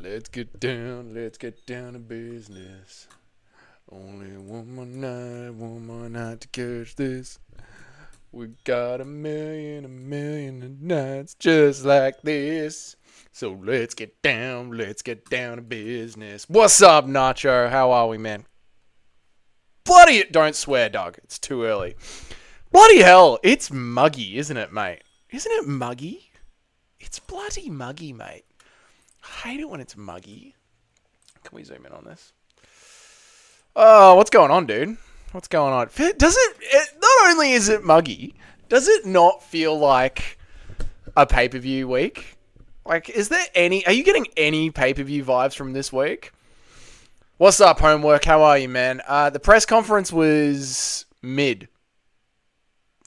Let's get down to business. Only one more night to catch this. We got a million of nights just like this. So let's get down to business. What's up, Nacho? How are we, man? Bloody, don't swear, Doug. It's too early. Bloody hell, it's muggy, isn't it, mate? Isn't it muggy? It's bloody muggy, mate. I hate it when it's muggy. Can we zoom in on this? Oh, what's going on, dude? What's going on? Not only is it muggy, does it not feel like a pay-per-view week? Like, are you getting any pay-per-view vibes from this week? What's up, homework? How are you, man? The press conference was mid.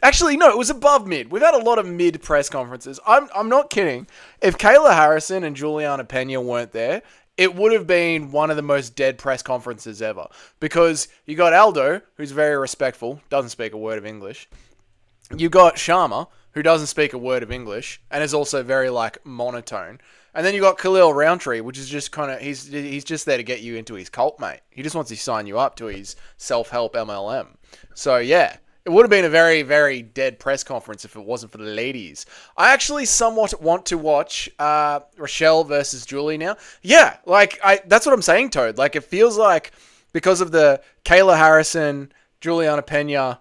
Actually, no, it was above mid. We've had a lot of mid press conferences. I'm not kidding. If Kayla Harrison and Juliana Pena weren't there, it would have been one of the most dead press conferences ever. Because you got Aldo, who's very respectful, doesn't speak a word of English. You got Sharma, who doesn't speak a word of English, and is also very, monotone. And then you got Khalil Roundtree, which is just kind of, he's just there to get you into his cult, mate. He just wants to sign you up to his self-help MLM. So, yeah. It would have been a very, very dead press conference if it wasn't for the ladies. I actually somewhat want to watch Rochelle versus Julie now. Yeah, that's what I'm saying, Toad. It feels like because of the Kayla Harrison, Juliana Pena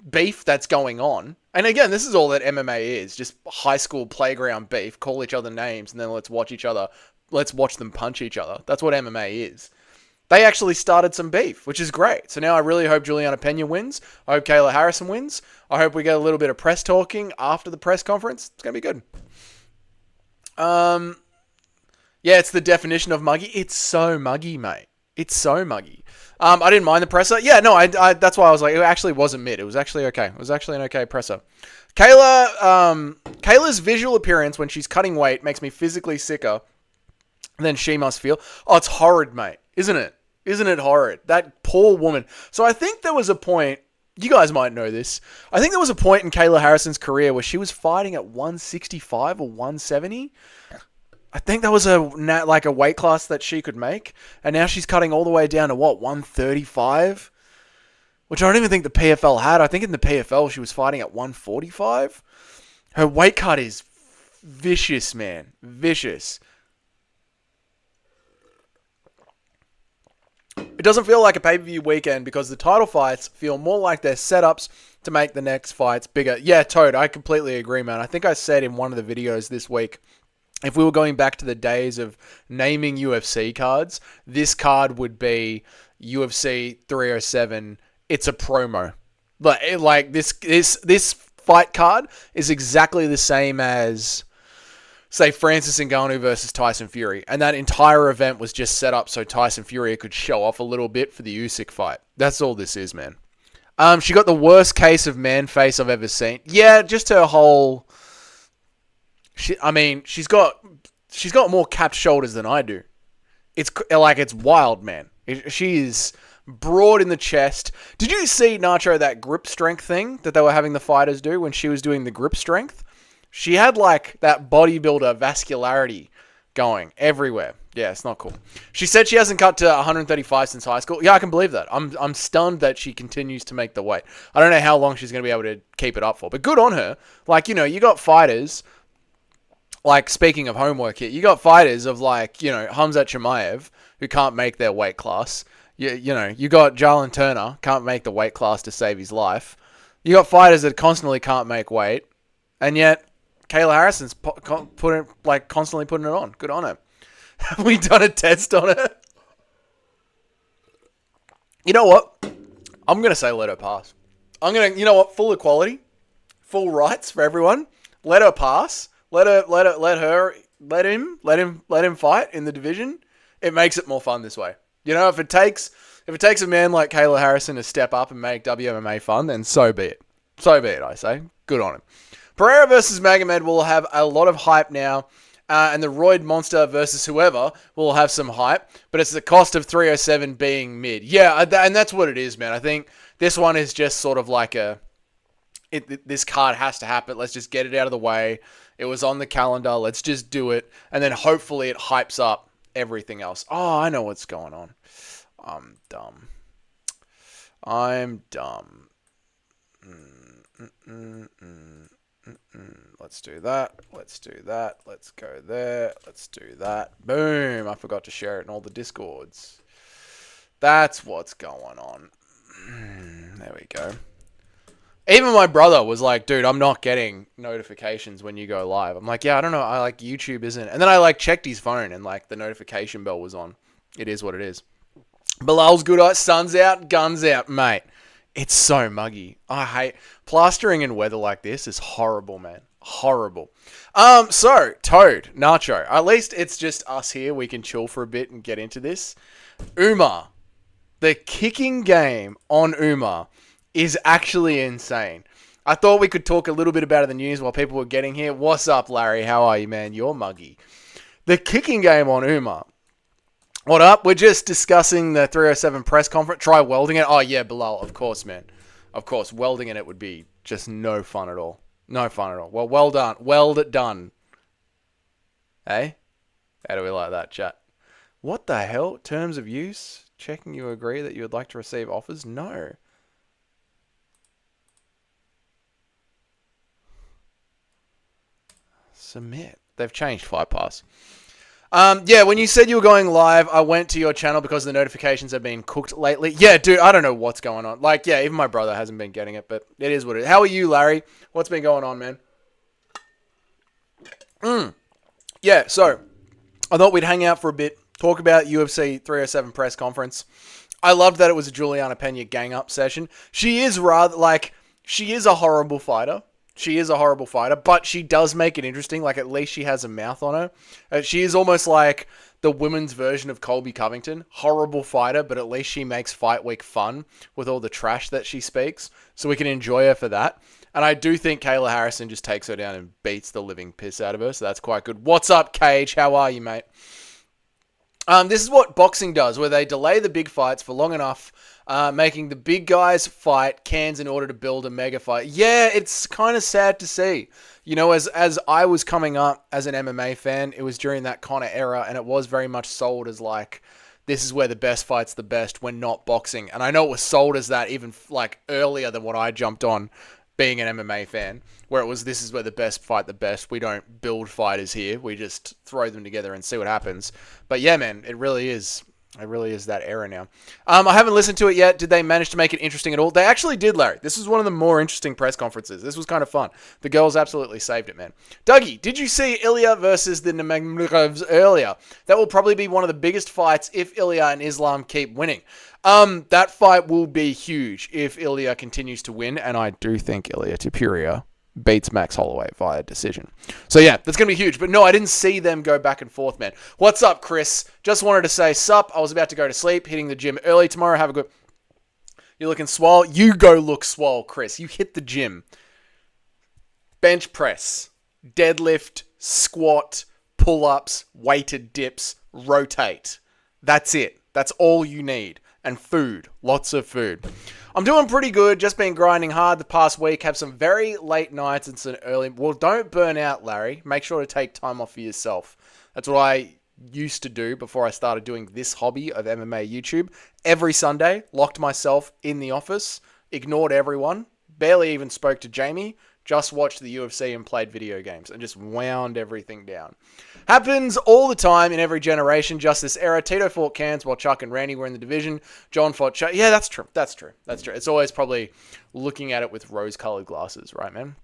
beef that's going on. And again, this is all that MMA is. Just high school playground beef. Call each other names and then let's watch them punch each other. That's what MMA is. They actually started some beef, which is great. So now I really hope Juliana Pena wins. I hope Kayla Harrison wins. I hope we get a little bit of press talking after the press conference. It's going to be good. Yeah, it's the definition of muggy. It's so muggy, mate. It's so muggy. I didn't mind the presser. Yeah, no, I that's why I was like, it actually wasn't mid. It was actually okay. It was actually an okay presser. Kayla's visual appearance when she's cutting weight makes me physically sicker than she must feel. Oh, it's horrid, mate. Isn't it? Isn't it horrid? That poor woman. So I think there was a point, you guys might know this, I think there was a point in Kayla Harrison's career where she was fighting at 165 or 170. I think that was a weight class that she could make. And now she's cutting all the way down to 135? Which I don't even think the PFL had. I think in the PFL she was fighting at 145. Her weight cut is vicious, man. Vicious. It doesn't feel like a pay-per-view weekend because the title fights feel more like they're setups to make the next fights bigger. Yeah, Toad, I completely agree, man. I think I said in one of the videos this week, if we were going back to the days of naming UFC cards, this card would be UFC 307. It's a promo. This fight card is exactly the same as, say, Francis Ngannou versus Tyson Fury. And that entire event was just set up so Tyson Fury could show off a little bit for the Usyk fight. That's all this is, man. She got the worst case of man face I've ever seen. Yeah, just her whole... she's got more capped shoulders than I do. It's wild, man. She is broad in the chest. Did you see, Nacho, that grip strength thing that they were having the fighters do when she was doing the grip strength? She had that bodybuilder vascularity going everywhere. Yeah, it's not cool. She said she hasn't cut to 135 since high school. Yeah, I can believe that. I'm stunned that she continues to make the weight. I don't know how long she's going to be able to keep it up for, but good on her. You got fighters, speaking of homework here, you got fighters of Hamzat Chimaev who can't make their weight class. You got Jalen Turner, can't make the weight class to save his life. You got fighters that constantly can't make weight, and yet Kayla Harrison's constantly putting it on. Good on her. Have we done a test on her? You know what? I'm going to say let her pass. You know what? Full equality. Full rights for everyone. Let her pass. Let him fight in the division. It makes it more fun this way. If it takes a man like Kayla Harrison to step up and make WMMA fun, then so be it. So be it, I say. Good on him. Pereira versus Magomed will have a lot of hype now. And the Roid Monster versus whoever will have some hype. But it's the cost of 307 being mid. Yeah, and that's what it is, man. I think this one is just sort of this card has to happen. Let's just get it out of the way. It was on the calendar. Let's just do it. And then hopefully it hypes up everything else. Oh, I know what's going on. I'm dumb. Let's do that. Let's do that. Let's go there. Let's do that. Boom. I forgot to share it in all the Discords. That's what's going on. There we go. Even my brother was like, dude, I'm not getting notifications when you go live. I'm like, yeah, I don't know. I like YouTube isn't. And then I like checked his phone and like the notification bell was on. It is what it is. Bilal's good. Sun's out, guns out, mate. It's so muggy. I hate plastering in weather like this is horrible, man. Horrible. So Toad, Nacho. At least it's just us here. We can chill for a bit and get into this. Mma. The kicking game on Mma is actually insane. I thought we could talk a little bit about it in the news while people were getting here. What's up, Larry? How are you, man? You're muggy. The kicking game on Mma. What up? We're just discussing the 307 press conference. Try welding it. Oh, yeah, Bilal. Of course, man. Of course. Welding in it would be just no fun at all. No fun at all. Well done. Weld done. Hey? How do we like that, chat? What the hell? Terms of use? Checking you agree that you would like to receive offers? No. Submit. They've changed Fight Pass. Yeah, when you said you were going live, I went to your channel because the notifications have been cooked lately. Yeah, dude, I don't know what's going on. Like, yeah, even my brother hasn't been getting it, but it is what it is. How are you, Larry? What's been going on, man? Yeah, so I thought we'd hang out for a bit, talk about UFC 307 press conference. I loved that it was a Juliana Pena gang up session. She is rather, like, she is a horrible fighter. She is a horrible fighter, but she does make it interesting. Like, at least she has a mouth on her. She is almost like the women's version of Colby Covington. Horrible fighter, but at least she makes Fight Week fun with all the trash that she speaks. So we can enjoy her for that. And I do think Kayla Harrison just takes her down and beats the living piss out of her. So that's quite good. What's up, Cage? How are you, mate? This is what boxing does, where they delay the big fights for long enough, making the big guys fight cans in order to build a mega fight. Yeah, it's kind of sad to see. You know, as I was coming up as an MMA fan, it was during that Conor era, and it was very much sold as like, this is where the best fight's the best when not boxing. And I know it was sold as that even like earlier than what I jumped on being an MMA fan, where it was, this is where the best fight the best. We don't build fighters here. We just throw them together and see what happens. But yeah, man, it really is. It really is that era now. I haven't listened to it yet. Did they manage to make it interesting at all? They actually did, Larry. This was one of the more interesting press conferences. This was kind of fun. The girls absolutely saved it, man. Dougie, did you see Ilya versus the Nurmagomedovs earlier? That will probably be one of the biggest fights if Ilya and Islam keep winning. That fight will be huge if Ilya continues to win, and I do think Ilya Topuria beats Max Holloway via decision. So yeah, that's going to be huge. But no, I didn't see them go back and forth, man. What's up, Chris? Just wanted to say sup. I was about to go to sleep, hitting the gym early tomorrow. Have a good... You're looking swole. You go look swole, Chris. You hit the gym. Bench press, deadlift, squat, pull-ups, weighted dips, rotate. That's it. That's all you need. And food. Lots of food. I'm doing pretty good. Just been grinding hard the past week. Have some very late nights and some early... Well, don't burn out, Larry. Make sure to take time off for yourself. That's what I used to do before I started doing this hobby of MMA YouTube. Every Sunday, locked myself in the office, ignored everyone, barely even spoke to Jamie, just watched the UFC and played video games and just wound everything down. Happens all the time in every generation, just this era. Tito fought Cans while Chuck and Randy were in the division. John fought Chuck. Yeah, that's true. That's true. That's true. It's always probably looking at it with rose-colored glasses, right, man?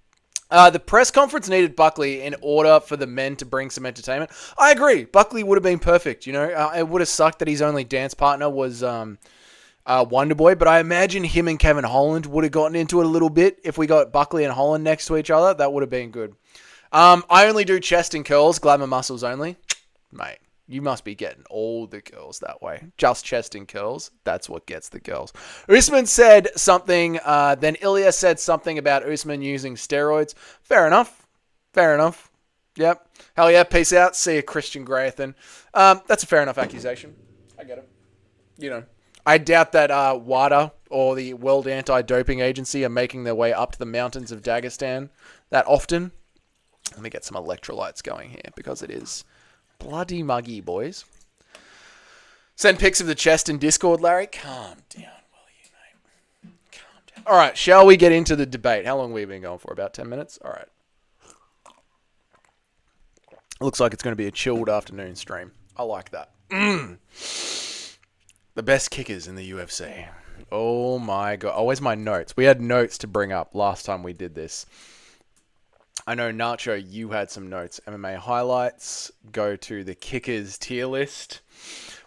The press conference needed Buckley in order for the men to bring some entertainment. I agree. Buckley would have been perfect, you know. It would have sucked that his only dance partner was Wonderboy, but I imagine him and Kevin Holland would have gotten into it a little bit if we got Buckley and Holland next to each other. That would have been good. I only do chest and curls, glamour muscles only. Mate, you must be getting all the girls that way. Just chest and curls, that's what gets the girls. Usman said something, then Ilya said something about Usman using steroids. Fair enough. Fair enough. Yep. Hell yeah, peace out. See you, Christian Grayathan. That's a fair enough accusation. I get it. You know. I doubt that WADA or the World Anti-Doping Agency are making their way up to the mountains of Dagestan that often. Let me get some electrolytes going here because it is bloody muggy, boys. Send pics of the chest in Discord, Larry. Calm down, will you, mate? Calm down. All right, shall we get into the debate? How long have we been going for? About 10 minutes? All right. Looks like it's going to be a chilled afternoon stream. I like that. The best kickers in the UFC. Oh my god. Oh, where's my notes? We had notes to bring up last time we did this. I know, Nacho, you had some notes. MMA highlights. Go to the kickers tier list.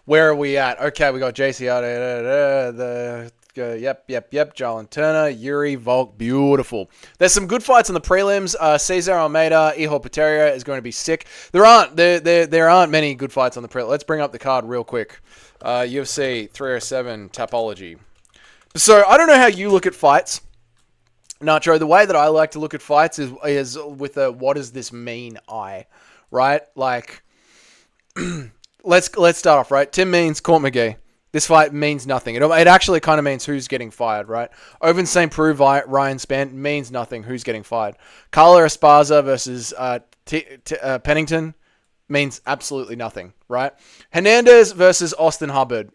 Where are we at? Okay, we got JCR. Yep. Jalen Turner, Yuri, Volk, beautiful. There's some good fights on the prelims. Cesar Almeida, Iho Pateria is going to be sick. There aren't many good fights on the prelims. Let's bring up the card real quick. UFC 307 Tapology. So I don't know how you look at fights, Nacho. The way that I like to look at fights is with a what does this mean eye, right? Like, let's start off, right? Tim Means, Court McGee. This fight means nothing. It actually kind of means who's getting fired, right? Oven St. Preux, Ryan Spann means nothing. Who's getting fired? Carla Esparza versus Pennington means absolutely nothing, right? Hernandez versus Austin Hubbard.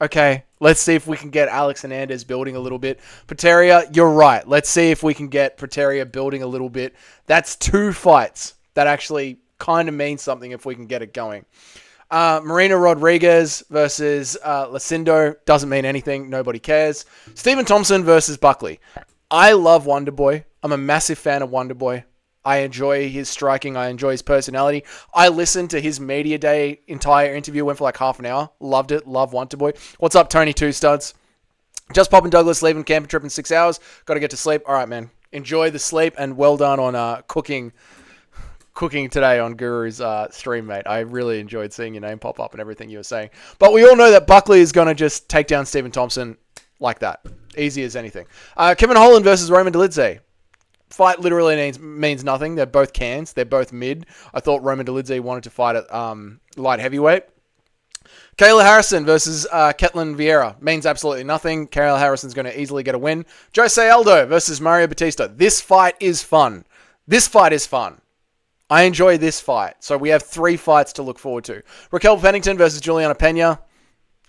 Okay, let's see if we can get Alex Hernandez building a little bit. Pateria, you're right. Let's see if we can get Pateria building a little bit. That's two fights that actually kind of mean something if we can get it going. Marina Rodriguez versus Lucindo doesn't mean anything. Nobody cares. Stephen Thompson versus Buckley. I love Wonderboy. I'm a massive fan of Wonderboy. I enjoy his striking. I enjoy his personality. I listened to his media day entire interview. Went for like half an hour. Loved it. Love Wonderboy. What's up, Tony Two Studs? Just popping Douglas, leaving camping trip in 6 hours. Got to get to sleep. All right, man. Enjoy the sleep and well done on cooking today on Guru's stream, mate. I really enjoyed seeing your name pop up and everything you were saying. But we all know that Buckley is going to just take down Stephen Thompson like that. Easy as anything. Kevin Holland versus Roman Dolidze. Fight literally means nothing. They're both cans. They're both mid. I thought Roman Dolidze wanted to fight at light heavyweight. Kayla Harrison versus Ketlin Vieira means absolutely nothing. Kayla Harrison's going to easily get a win. Jose Aldo versus Mario Batista. This fight is fun. I enjoy this fight. So we have 3 fights to look forward to. Raquel Pennington versus Juliana Pena.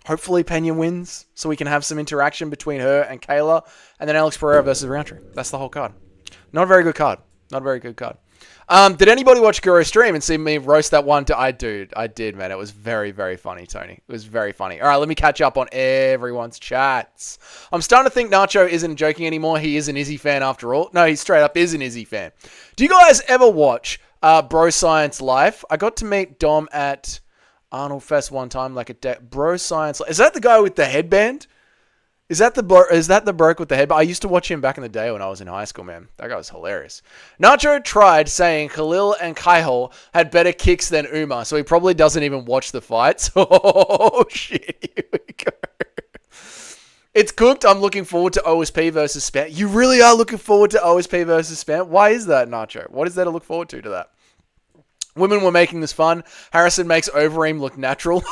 Hopefully Pena wins so we can have some interaction between her and Kayla. And then Alex Pereira versus Roundtree. That's the whole card. Not a very good card. Did anybody watch Guru's stream and see me roast that one? I did, man. It was very, very funny, Tony. It was very funny. All right, let me catch up on everyone's chats. I'm starting to think Nacho isn't joking anymore. He is an Izzy fan after all. No, he straight up is an Izzy fan. Do you guys ever watch Bro Science Life? I got to meet Dom at Arnold Fest one time, like a day. Bro Science. Is that the guy with the headband? Is that the bloke with the headband? I used to watch him back in the day when I was in high school, man. That guy was hilarious. Nacho tried saying Khalil and Kaihol had better kicks than Umar, so he probably doesn't even watch the fights. Oh, shit. Here we go. It's cooked. I'm looking forward to OSP versus Span. You really are looking forward to OSP versus Span? Why is that, Nacho? What is there to look forward to that? Women were making this fun. Harrison makes Overeem look natural.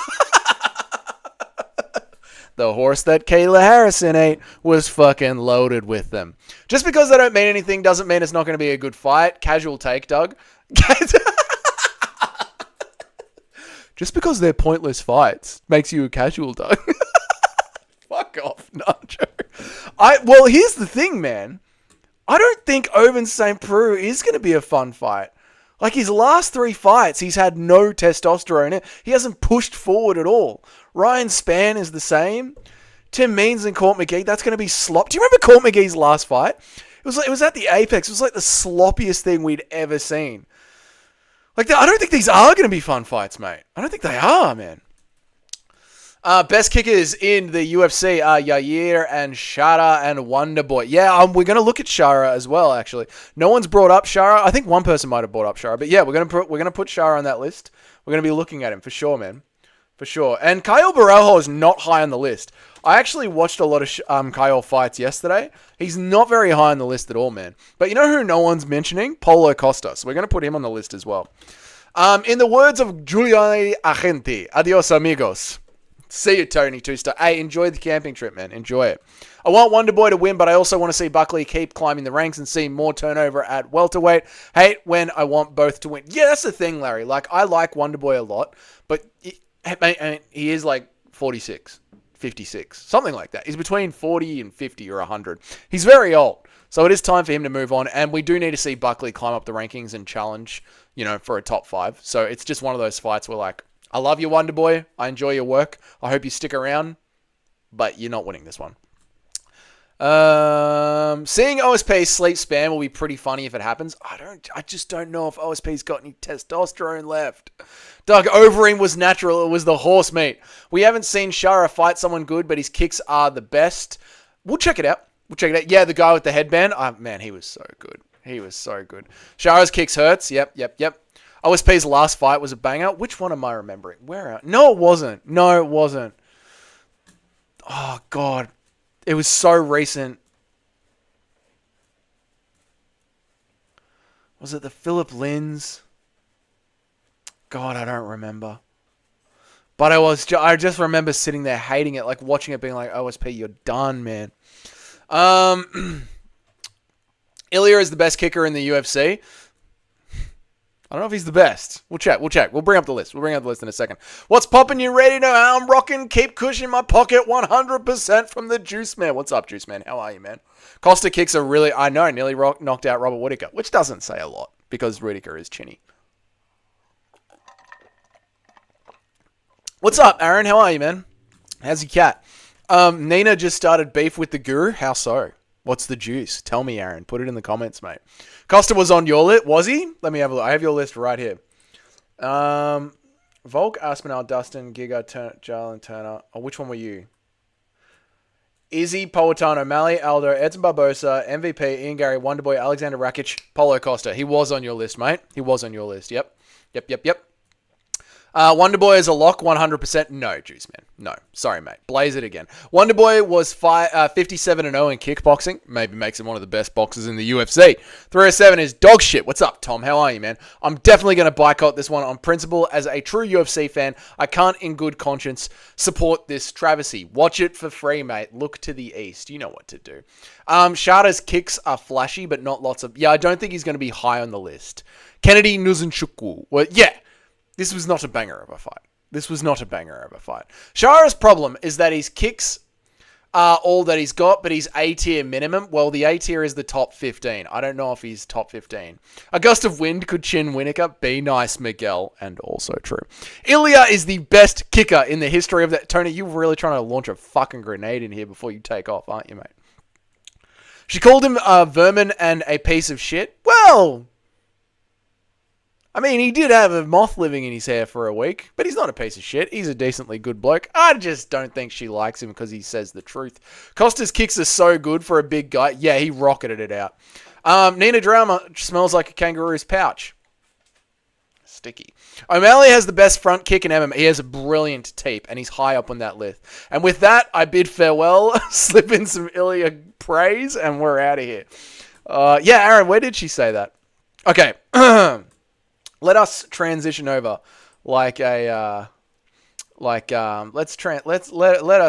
The horse that Kayla Harrison ate was fucking loaded with them. Just because they don't mean anything doesn't mean it's not going to be a good fight. Casual take, Doug. Just because they're pointless fights makes you a casual, Doug. Fuck off, Nacho. Well, here's the thing, man. I don't think Oven St. Preux is going to be a fun fight. Like, his last 3 fights, he's had no testosterone in it. He hasn't pushed forward at all. Ryan Spann is the same. Tim Means and Court McGee, that's going to be slop. Do you remember Court McGee's last fight? It was at the Apex. It was like the sloppiest thing we'd ever seen. Like, I don't think these are going to be fun fights, mate. I don't think they are, man. Best kickers in the UFC are Yair and Shara and Wonderboy. Yeah, we're going to look at Shara as well, actually. No one's brought up Shara. I think one person might have brought up Shara. But yeah, we're going to put Shara on that list. We're going to be looking at him for sure, man. For sure. And Kyle Baralho is not high on the list. I actually watched a lot of Kyle fights yesterday. He's not very high on the list at all, man. But you know who no one's mentioning? Paulo Costa. So we're going to put him on the list as well. In the words of Giuliani Agenti, adios amigos. See you, Tony Two-Star. Hey, enjoy the camping trip, man. Enjoy it. I want Wonderboy to win, but I also want to see Buckley keep climbing the ranks and see more turnover at welterweight. Hate when I want both to win. Yeah, that's the thing, Larry. Like, I like Wonderboy a lot, but he is like 46, 56, something like that. He's between 40 and 50 or 100. He's very old, so it is time for him to move on, and we do need to see Buckley climb up the rankings and challenge, for a top 5. So it's just one of those fights where, like, I love you, Wonderboy. I enjoy your work. I hope you stick around, but you're not winning this one. Seeing OSP sleep spam will be pretty funny if it happens. I just don't know if OSP's got any testosterone left. Doug, Overeem was natural. It was the horse meat. We haven't seen Shara fight someone good, but his kicks are the best. We'll check it out. Yeah, the guy with the headband. Oh, man, he was so good. Shara's kicks hurts. Yep. OSP's last fight was a banger. Which one am I remembering? Where? No, it wasn't. Oh, God. It was so recent. Was it the Philip Lins? God, I don't remember. But I just remember sitting there hating it, like watching it being like, OSP, you're done, man. Ilya is the best kicker in the UFC. I don't know if he's the best. We'll check. We'll bring up the list. In a second. What's poppin'? You ready to know how I'm rocking? Keep cushion my pocket 100% from the Juice Man. What's up, Juice Man? How are you, man? Costa kicks are really, I know, nearly knocked out Robert Whittaker, which doesn't say a lot because Whittaker is chinny. What's up, Aaron? How are you, man? How's your cat? Nina just started beef with the Guru. How so? What's the juice? Tell me, Aaron. Put it in the comments, mate. Costa was on your list. Was he? Let me have a look. I have your list right here. Volk, Aspinall, Dustin, Giga, Jalen, Turner. Oh, which one were you? Izzy, Poetano, O'Malley, Aldo, Edson Barbosa, MVP, Ian Gary, Wonderboy, Alexander Rakic, Paulo Costa. He was on your list, mate. He was on your list. Yep. Wonderboy is a lock, 100%. No, Juice Man. No. Sorry, mate. Blaze it again. Wonderboy was 57-0 in kickboxing. Maybe makes him one of the best boxers in the UFC. 307 is dog shit. What's up, Tom? How are you, man? I'm definitely going to boycott this one on principle. As a true UFC fan, I can't in good conscience support this travesty. Watch it for free, mate. Look to the east. You know what to do. Shada's kicks are flashy, but not lots of... Yeah, I don't think he's going to be high on the list. Kennedy Nuzunchukwu. Well, yeah. This was not a banger of a fight. Shara's problem is that his kicks are all that he's got, but he's A-tier minimum. Well, the A-tier is the top 15. I don't know if he's top 15. A gust of wind could chin Whittaker. Be nice, Miguel. And also true. Ilya is the best kicker in the history of that. Tony, you're really trying to launch a fucking grenade in here before you take off, aren't you, mate? She called him vermin and a piece of shit. Well... I mean, he did have a moth living in his hair for a week, but he's not a piece of shit. He's a decently good bloke. I just don't think she likes him because he says the truth. Costa's kicks are so good for a big guy. Yeah, he rocketed it out. Nina Drama smells like a kangaroo's pouch. Sticky. O'Malley has the best front kick in MMA. He has a brilliant tape, and he's high up on that list. And with that, I bid farewell, slip in some Ilya praise, and we're out of here. Yeah, Aaron, where did she say that? Okay. Let us transition over like a let us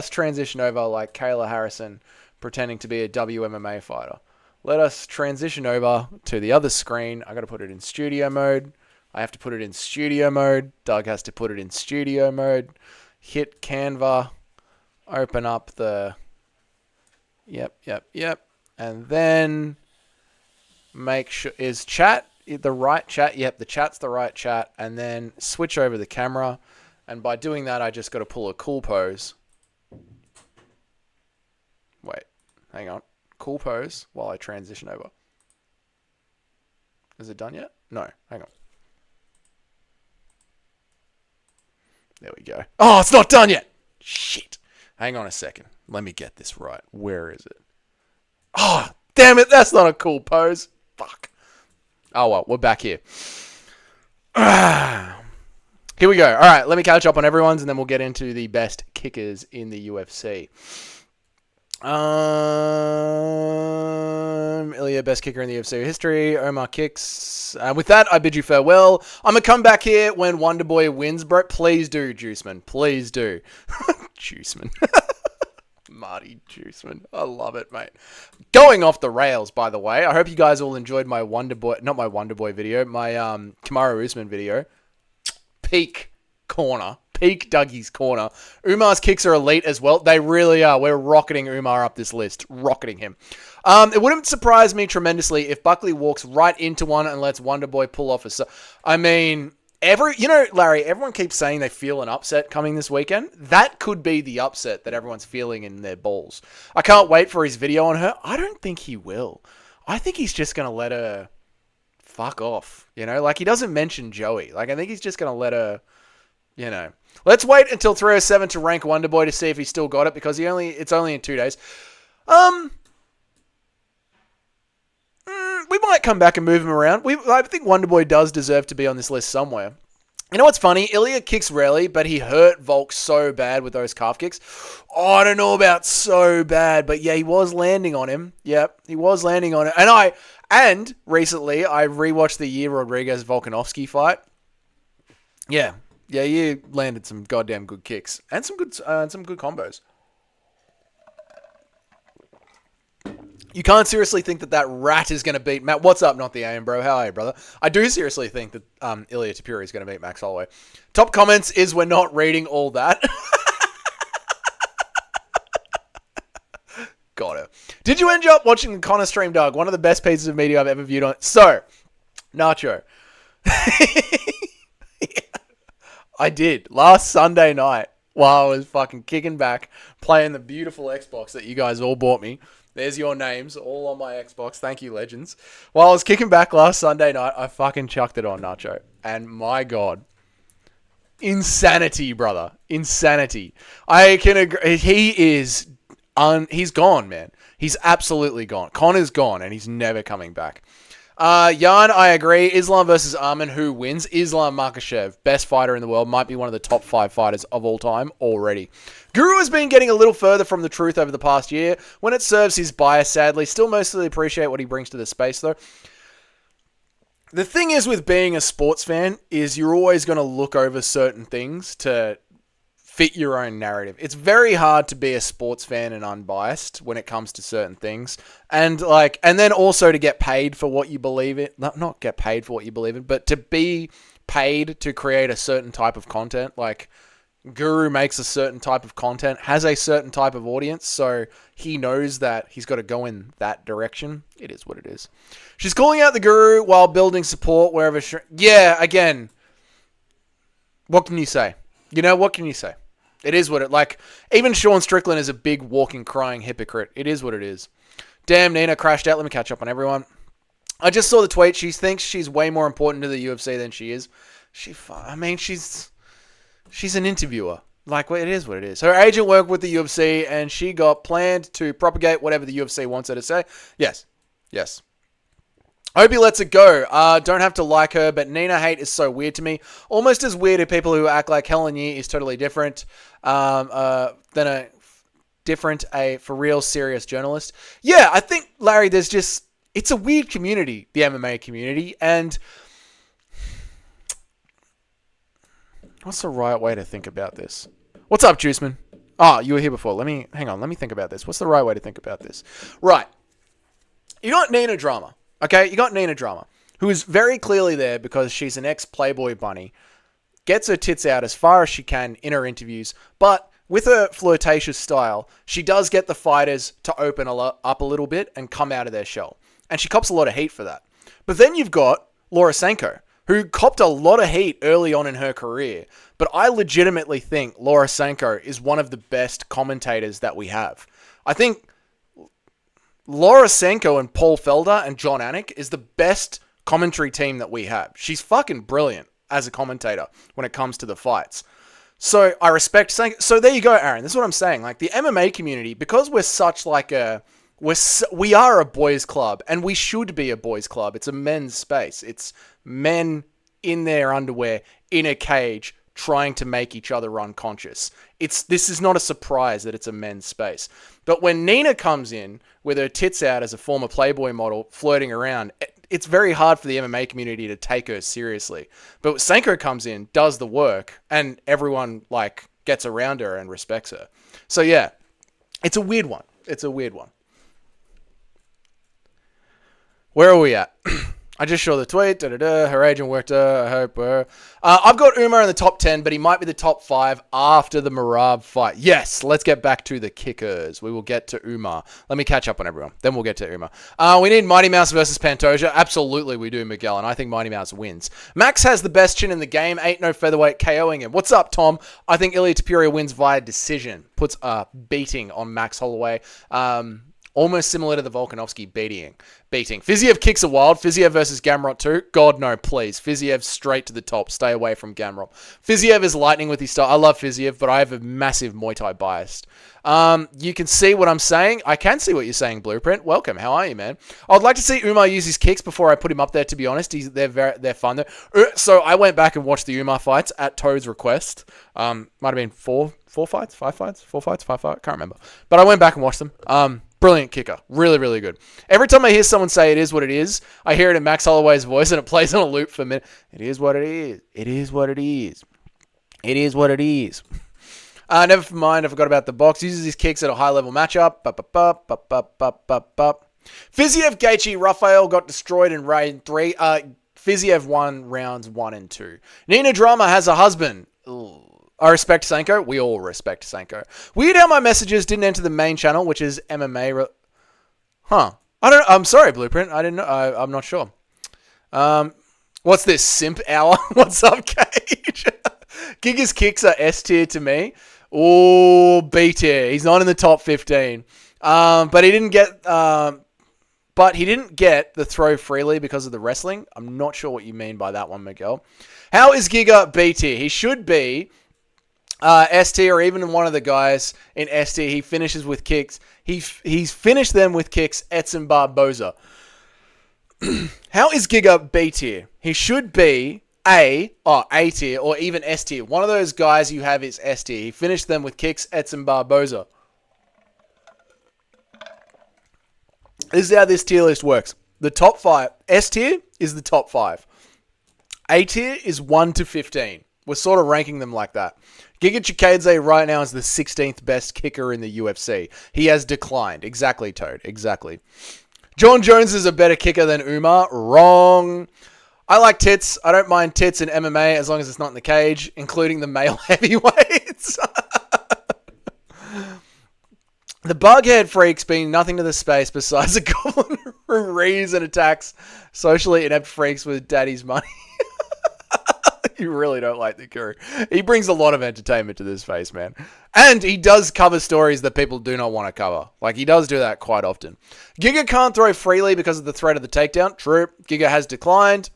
transition over like Kayla Harrison pretending to be a WMMA fighter. Let us transition over to the other screen. I got to put it in studio mode. I have to put it in studio mode. Doug has to put it in studio mode. Hit Canva. Open up the Yep. And then make sure is chat the right chat. Yep, the chat's the right chat. And then switch over the camera. And by doing that, I just got to pull a cool pose. Wait, hang on. Cool pose while I transition over. Is it done yet? No, hang on. There we go. Oh, it's not done yet. Shit. Hang on a second. Let me get this right. Where is it? Oh, damn it. That's not a cool pose. Fuck. Oh, well, we're back here. Here we go. All right, let me catch up on everyone's, and then we'll get into the best kickers in the UFC. Ilya, best kicker in the UFC history. Omar kicks. With that, I bid you farewell. I'm going to come back here when Wonderboy wins, bro. Please do, Juiceman. Please do. Juiceman. Marty Juiceman. I love it, mate. Going off the rails, by the way. I hope you guys all enjoyed my not my Wonder Boy video, my Kamaru Usman video. Peak Dougie's corner. Umar's kicks are elite as well. They really are. We're rocketing Umar up this list. Rocketing him. It wouldn't surprise me tremendously if Buckley walks right into one and lets Wonder Boy pull off I mean, Larry, everyone keeps saying they feel an upset coming this weekend. That could be the upset that everyone's feeling in their balls. I can't wait for his video on her. I don't think he will. I think he's just going to let her fuck off. Like he doesn't mention Joey. Like I think he's just going to let her, Let's wait until 307 to rank Wonder Boy to see if he still got it because it's only in 2 days. We might come back and move him around. I think Wonder Boy does deserve to be on this list somewhere. You know what's funny? Ilya kicks rarely, but he hurt Volk so bad with those calf kicks. Oh, I don't know about so bad, but yeah, he was landing on him. Yep, he was landing on it. And recently, I rewatched the Yair Rodriguez-Volkanovski fight. Yeah, you landed some goddamn good kicks and some good combos. You can't seriously think that rat is going to beat Matt. What's up, not the aim, bro? How are you, brother? I do seriously think that Ilya Tapiri is going to beat Max Holloway. Top comments is we're not reading all that. Got it. Did you end up watching the Connor stream, Doug? One of the best pieces of media I've ever viewed on. So, Nacho. I did. Last Sunday night, while I was fucking kicking back, playing the beautiful Xbox that you guys all bought me. There's your names, all on my Xbox. Thank you, legends. While I was kicking back last Sunday night, I fucking chucked it on Nacho. And my God. Insanity, brother. Insanity. I can agree. He's gone, man. He's absolutely gone. Connor's gone, and he's never coming back. Jan, I agree. Islam versus Arman, who wins? Islam Makhachev, best fighter in the world, might be one of the top 5 fighters of all time already. Guru has been getting a little further from the truth over the past year. When it serves his bias, sadly, still mostly appreciate what he brings to the space, though. The thing is with being a sports fan is you're always going to look over certain things to fit your own narrative. It's very hard to be a sports fan and unbiased when it comes to certain things. And then also to get paid for what you believe in. Not get paid for what you believe in, but to be paid to create a certain type of content. Like Guru makes a certain type of content, has a certain type of audience, so he knows that he's got to go in that direction. It is what it is. She's calling out the Guru while building support wherever yeah, again, what can you say? What can you say? It is what it, even Sean Strickland is a big walking, crying hypocrite. It is what it is. Damn, Nina crashed out. Let me catch up on everyone. I just saw the tweet. She thinks she's way more important to the UFC than she is. She's an interviewer. It is what it is. Her agent worked with the UFC, and she got planned to propagate whatever the UFC wants her to say. Yes. I hope he lets it go. Don't have to like her, but Nina hate is so weird to me. Almost as weird to people who act like Helen Yee is totally different than a for real serious journalist. Yeah, I think, Larry, it's a weird community, the MMA community, and what's the right way to think about this? What's up, Juiceman? Oh, you were here before. Let me think about this. What's the right way to think about this? Right. You got Nina Drama. Okay, you got Nina Drama, who is very clearly there because she's an ex-Playboy bunny, gets her tits out as far as she can in her interviews, but with her flirtatious style, she does get the fighters to open up a little bit and come out of their shell. And she cops a lot of heat for that. But then you've got Laura Sanko, who copped a lot of heat early on in her career. But I legitimately think Laura Sanko is one of the best commentators that we have. I think Laura Sanko and Paul Felder and John Anik is the best commentary team that we have. She's fucking brilliant as a commentator when it comes to the fights. So I respect Sanko. So there you go, Aaron. This is what I'm saying. The MMA community, because we're such we are a boys club, and we should be a boys club. It's a men's space. It's men in their underwear in a cage trying to make each other unconscious. This is not a surprise that it's a men's space. But when Nina comes in with her tits out as a former Playboy model flirting around, it's very hard for the MMA community to take her seriously. But Sanko comes in, does the work, and everyone gets around her and respects her. So yeah, it's a weird one. Where are we at? I just saw the tweet. Her agent worked her. I hope her. I've got Umar in the top 10, but he might be the top 5 after the Marab fight. Yes, let's get back to the kickers. We will get to Umar. Let me catch up on everyone. Then we'll get to Umar. We need Mighty Mouse versus Pantoja. Absolutely we do, Miguel, and I think Mighty Mouse wins. Max has the best chin in the game. Ain't no featherweight KOing him. What's up, Tom? I think Ilia Topuria wins via decision. Puts a beating on Max Holloway. Almost similar to the Volkanovski beating. Fiziev kicks are wild. Fiziev versus Gamrot too. God, no, please. Fiziev straight to the top. Stay away from Gamrot. Fiziev is lightning with his style. I love Fiziev, but I have a massive Muay Thai bias. You can see what I'm saying. I can see what you're saying, Blueprint. Welcome. How are you, man? I'd like to see Umar use his kicks before I put him up there, to be honest. They're fun. So I went back and watched the Umar fights at Toad's request. Might have been five fights. Can't remember. But I went back and watched them. Brilliant kicker. Really, really good. Every time I hear someone say it is what it is, I hear it in Max Holloway's voice and it plays on a loop for a minute. It is what it is. It is what it is. It is what it is. Never mind, I forgot about the box. Uses his kicks at a high-level matchup. Fiziev, Gaethje, Rafael got destroyed in round 3. Fiziev won rounds 1 and 2. Nina Drama has a husband. Ooh. I respect Sanko. We all respect Sanko. Weird how my messages didn't enter the main channel, which is MMA. I'm sorry, Blueprint. I didn't know. I'm not sure. What's this? Simp hour? What's up, Cage? Giga's kicks are S tier to me. Oh, B tier. He's not in the top 15. But he didn't get. But he didn't get the throw freely because of the wrestling. I'm not sure what you mean by that one, Miguel. How is Giga B tier? He should be. S tier, or even one of the guys in S tier, he finishes with kicks. He's finished them with kicks. Edson Barboza. How is Giga B tier? He should be A tier, or even S tier. One of those guys you have is S tier. He finished them with kicks. Edson Barboza. This is how this tier list works. The top 5. S tier is the top 5. A tier is 1 to 15. We're sort of ranking them like that. Giga Chikadze right now is the 16th best kicker in the UFC. He has declined. Exactly, Toad. Exactly. John Jones is a better kicker than Umar. Wrong. I like tits. I don't mind tits in MMA as long as it's not in the cage, including the male heavyweights. The bughead freaks being nothing to the space besides a goblin who reads and attacks socially inept freaks with daddy's money. You really don't like the crew. He brings a lot of entertainment to this face, man. And he does cover stories that people do not want to cover. Like, he does do that quite often. Giga can't throw freely because of the threat of the takedown. True. Giga has declined.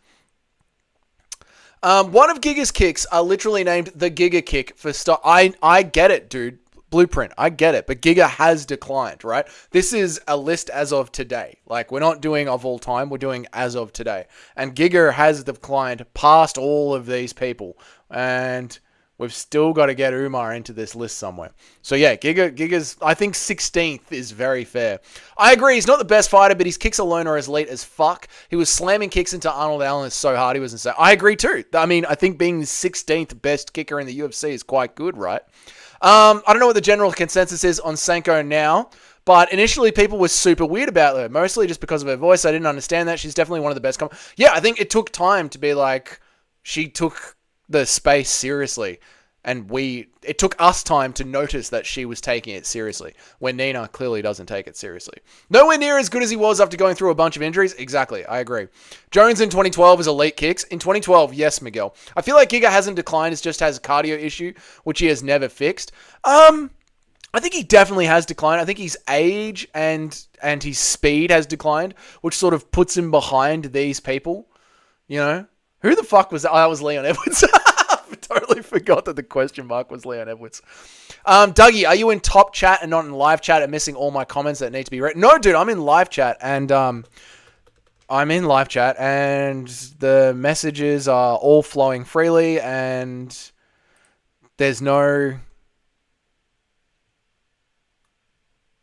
One of Giga's kicks are literally named the Giga kick for I get it, dude. Blueprint. I get it. But Giga has declined, right? This is a list as of today. Like, we're not doing of all time. We're doing as of today. And Giga has declined past all of these people. And we've still got to get Umar into this list somewhere. So, yeah, Giga's, I think 16th is very fair. I agree. He's not the best fighter, but his kicks alone are as elite as fuck. He was slamming kicks into Arnold Allen so hard he was insane. I agree, too. I mean, I think being the 16th best kicker in the UFC is quite good, right? I don't know what the general consensus is on Sanko now, but initially people were super weird about her, mostly just because of her voice. I didn't understand that. She's definitely one of the best. Yeah, I think it took time to be like, she took the space seriously, and it took us time to notice that she was taking it seriously, when Nina clearly doesn't take it seriously. Nowhere near as good as he was after going through a bunch of injuries. Exactly, I agree. Jones in 2012 is elite kicks. In 2012, yes, Miguel. I feel like Giga hasn't declined, it just has a cardio issue, which he has never fixed. I think he definitely has declined. I think his age and his speed has declined, which sort of puts him behind these people. You know? Who the fuck was that? Oh, that was Leon Edwards. I totally forgot that the question mark was Leon Edwards. Dougie, are you in top chat and not in live chat and missing all my comments that need to be read? No, dude, I'm in live chat and the messages are all flowing freely and there's no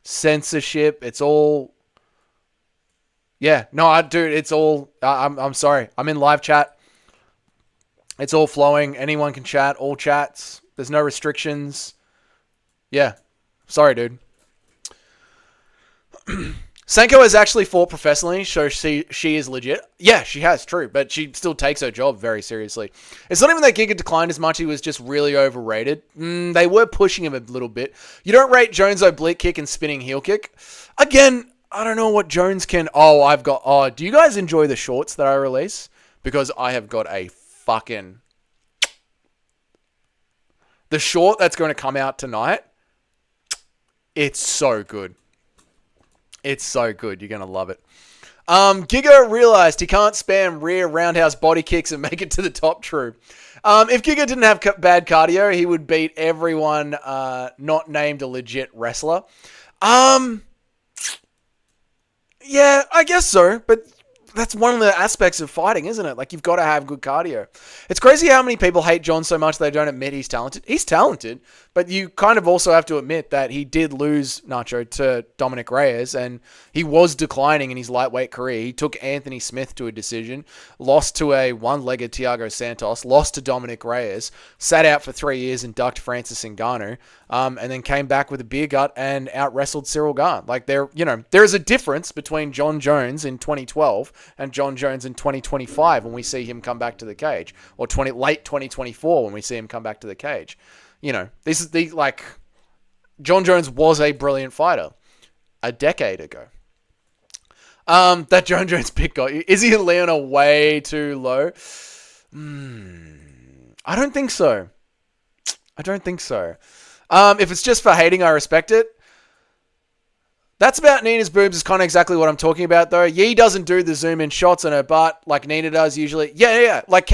censorship. It's all... Yeah, no, dude, it's all... I'm sorry. I'm in live chat. It's all flowing. Anyone can chat. All chats. There's no restrictions. Yeah. Sorry, dude. Senko has actually fought professionally, so she is legit. Yeah, she has, true, but she still takes her job very seriously. It's not even that Giga declined as much, he was just really overrated. They were pushing him a little bit. You don't rate Jones' oblique kick and spinning heel kick? Again, I don't know what Jones can... do you guys enjoy the shorts that I release? Because I have got a fucking... The short that's going to come out tonight, it's so good. It's so good. You're going to love it. Giga realized he can't spam rear roundhouse body kicks and make it to the top. True. If Giga didn't have bad cardio, he would beat everyone not named a legit wrestler. Yeah, I guess so. But that's one of the aspects of fighting, isn't it? Like, you've got to have good cardio. It's crazy how many people hate John so much they don't admit he's talented. He's talented, but you kind of also have to admit that he did lose, Nacho, to Dominic Reyes, and he was declining in his lightweight career. He took Anthony Smith to a decision, lost to a one-legged Thiago Santos, lost to Dominic Reyes, sat out for 3 years and ducked Francis Ngannou, and then came back with a beer gut and out-wrestled Cyril Gane. Like, there's a difference between John Jones in 2012 and John Jones in 2025 when we see him come back to the cage, or late 2024 when we see him come back to the cage. This is John Jones was a brilliant fighter a decade ago. That John Jones pick got you. Izzy and Leon are way too low. I don't think so. If it's just for hating, I respect it. That's about Nina's boobs is kind of exactly what I'm talking about, though. Yi doesn't do the zoom-in shots on her butt like Nina does usually. Yeah. Like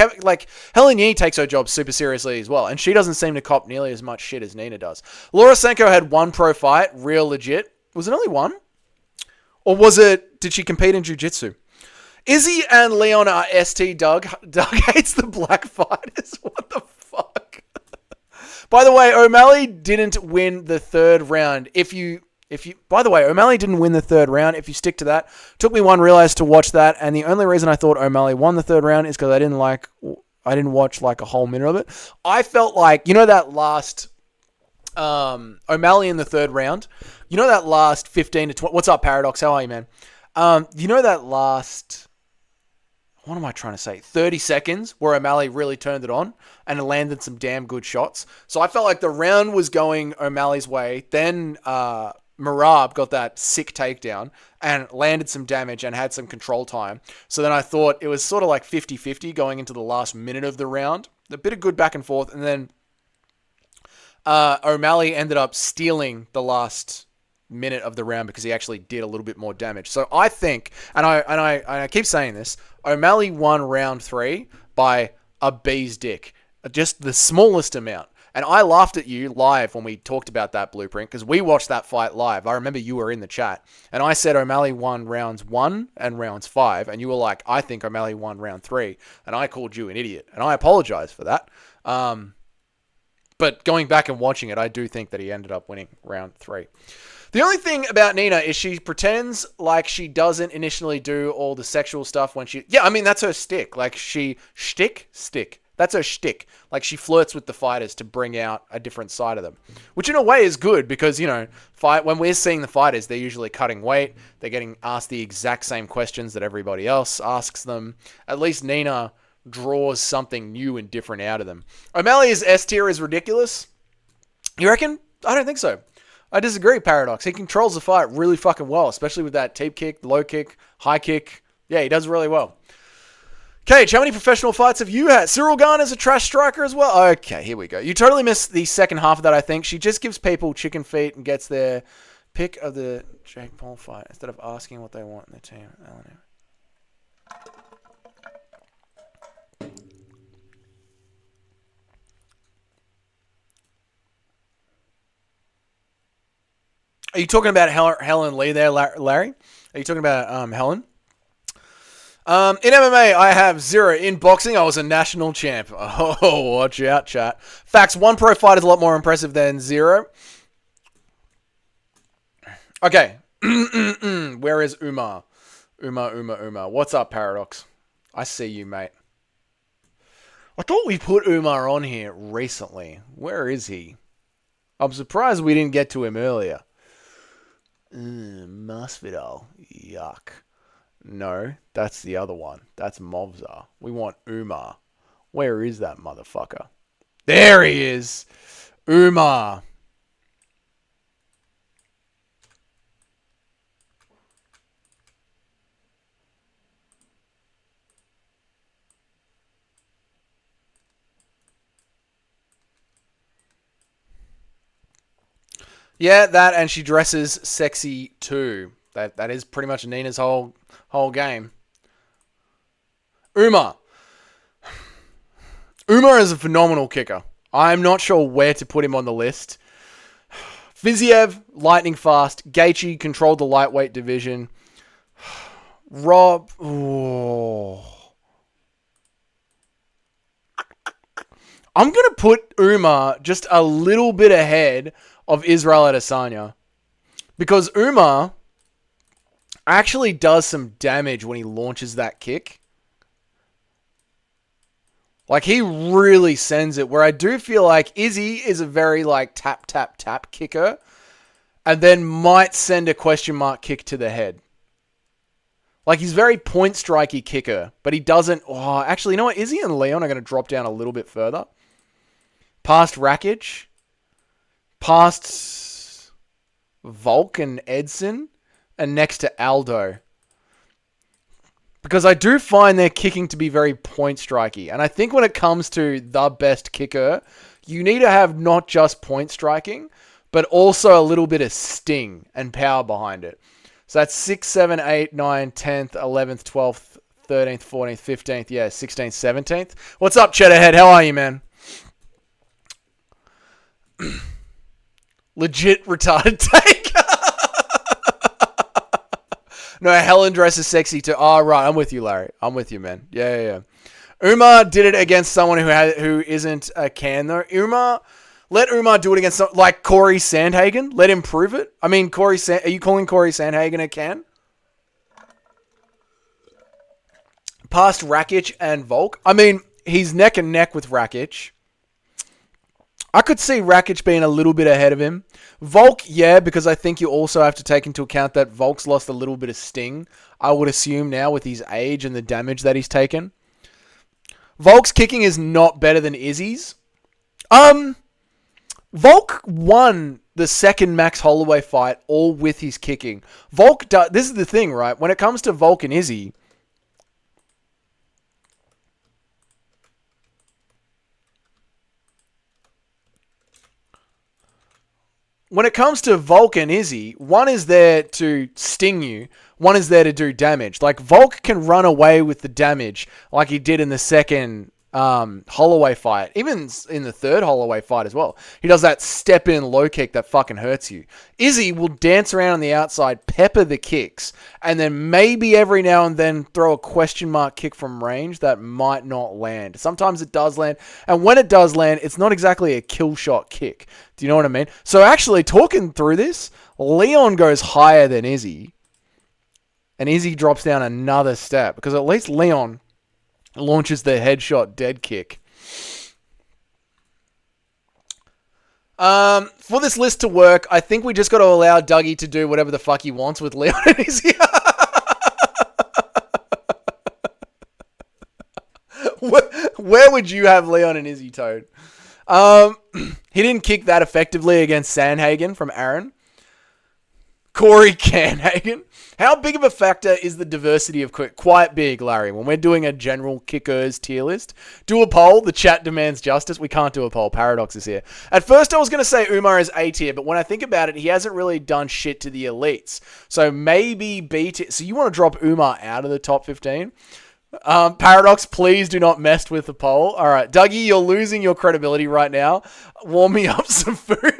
Helen Yi takes her job super seriously as well, and she doesn't seem to cop nearly as much shit as Nina does. Laura Senko had one pro fight, real legit. Was it only one? Or did she compete in jiu-jitsu? Izzy and Leon are ST Doug. Doug hates the black fighters. What the fuck? By the way, O'Malley didn't win the third round. By the way, O'Malley didn't win the third round. If you stick to that, took me one realize to watch that, and the only reason I thought O'Malley won the third round is because I didn't watch like a whole minute of it. I felt like that last O'Malley in the third round. That last 15 to 20. What's up, Paradox? How are you, man? That last. What am I trying to say? 30 seconds where O'Malley really turned it on and landed some damn good shots. So I felt like the round was going O'Malley's way. Then Marab got that sick takedown and landed some damage and had some control time. So then I thought it was sort of like 50-50 going into the last minute of the round. A bit of good back and forth. And then O'Malley ended up stealing the last minute of the round because he actually did a little bit more damage. So I think, and I keep saying this, O'Malley won round 3 by a bee's dick. Just the smallest amount. And I laughed at you live when we talked about that blueprint because we watched that fight live. I remember you were in the chat. And I said O'Malley won rounds 1 and rounds 5. And you were like, I think O'Malley won round 3. And I called you an idiot. And I apologize for that. But going back and watching it, I do think that he ended up winning round 3. The only thing about Nina is she pretends like she doesn't initially do all the sexual stuff when she... Yeah, I mean, that's her stick. Like, Stick. That's her shtick. Like, she flirts with the fighters to bring out a different side of them. Which, in a way, is good because, when we're seeing the fighters, they're usually cutting weight. They're getting asked the exact same questions that everybody else asks them. At least Nina draws something new and different out of them. O'Malley's S tier is ridiculous. You reckon? I don't think so. I disagree, Paradox. He controls the fight really fucking well, especially with that teep kick, low kick, high kick. Yeah, he does really well. Cage, how many professional fights have you had? Cyril Gane is a trash striker as well? Okay, here we go. You totally missed the second half of that, I think. She just gives people chicken feet and gets their pick of the Jake Paul fight instead of asking what they want in their team. I don't know. Are you talking about Helen Lee there, Larry? Are you talking about Helen? In MMA, I have 0. In boxing, I was a national champ. Oh, watch out, chat. Facts, 1 pro fight is a lot more impressive than 0. Okay. Where is Uma? Uma. What's up, Paradox? I see you, mate. I thought we put Umar on here recently. Where is he? I'm surprised we didn't get to him earlier. Masvidal. Yuck. No, that's the other one. That's Movza. We want Umar. Where is that motherfucker? There he is. Umar. Yeah, that, and she dresses sexy too. That is pretty much Nina's whole game. Umar. Umar is a phenomenal kicker. I'm not sure where to put him on the list. Fiziev, lightning fast. Gaethje controlled the lightweight division. Rob. Oh. I'm going to put Umar just a little bit ahead of Israel Adesanya. Because Umar actually does some damage when he launches that kick. Like, he really sends it. Where I do feel like Izzy is a very, like, tap, tap, tap kicker. And then might send a question mark kick to the head. Like, he's very point strikey kicker. But he doesn't... Oh, actually, you know what? Izzy and Leon are going to drop down a little bit further. Past Rakic. Past Volk and Edson. And next to Aldo. Because I do find their kicking to be very point strikey. And I think when it comes to the best kicker, you need to have not just point striking, but also a little bit of sting and power behind it. So that's 6th, 7th, 8th, 9th, 10th, 11th, 12th, 13th, 14th, 15th, yeah, 16th, 17th. What's up, Cheddarhead? How are you, man? Legit retarded take. No, Helen dresses sexy too. Oh, right. I'm with you, Larry. I'm with you, man. Yeah. Umar did it against someone who isn't a can, though. Let Umar do it against like Corey Sandhagen. Let him prove it. I mean, are you calling Corey Sandhagen a can? Past Rakic and Volk. I mean, he's neck and neck with Rakic. I could see Rakic being a little bit ahead of him. Volk, yeah, because I think you also have to take into account that Volk's lost a little bit of sting, I would assume now, with his age and the damage that he's taken. Volk's kicking is not better than Izzy's. Volk won the second Max Holloway fight all with his kicking. This is the thing, right? When it comes to Volk and Izzy, one is there to sting you, one is there to do damage. Like, Volk can run away with the damage like he did in the second Holloway fight, even in the third Holloway fight as well. He does that step-in low kick that fucking hurts you. Izzy will dance around on the outside, pepper the kicks, and then maybe every now and then throw a question mark kick from range that might not land. Sometimes it does land, and when it does land, it's not exactly a kill shot kick. Do you know what I mean? So actually, talking through this, Leon goes higher than Izzy, and Izzy drops down another step, because at least Leon launches the headshot dead kick. For this list to work, I think we just got to allow Dougie to do whatever the fuck he wants with Leon and Izzy. Where would you have Leon and Izzy, Toad? He didn't kick that effectively against Sandhagen from Aaron. Corey Canhagen. How big of a factor is the diversity of quite big, Larry? When we're doing a general kickers tier list, do a poll. The chat demands justice. We can't do a poll. Paradox is here. At first, I was going to say Umar is A tier, but when I think about it, he hasn't really done shit to the elites. So maybe B tier. So you want to drop Umar out of the top 15? Paradox, please do not mess with the poll. All right, Dougie, you're losing your credibility right now. Warm me up some food.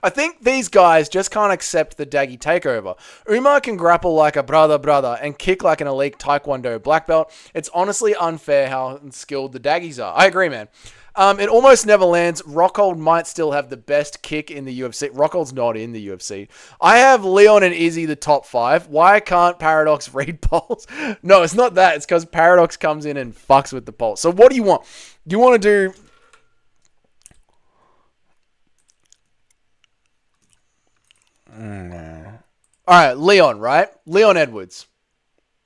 I think these guys just can't accept the Daggy takeover. Umar can grapple like a brother and kick like an elite Taekwondo black belt. It's honestly unfair how skilled the Daggies are. I agree, man. It almost never lands. Rockhold might still have the best kick in the UFC. Rockhold's not in the UFC. I have Leon and Izzy the top 5. Why can't Paradox read polls? No, it's not that. It's because Paradox comes in and fucks with the polls. So what do you want? Do you want to do... Alright, Leon, right? Leon Edwards.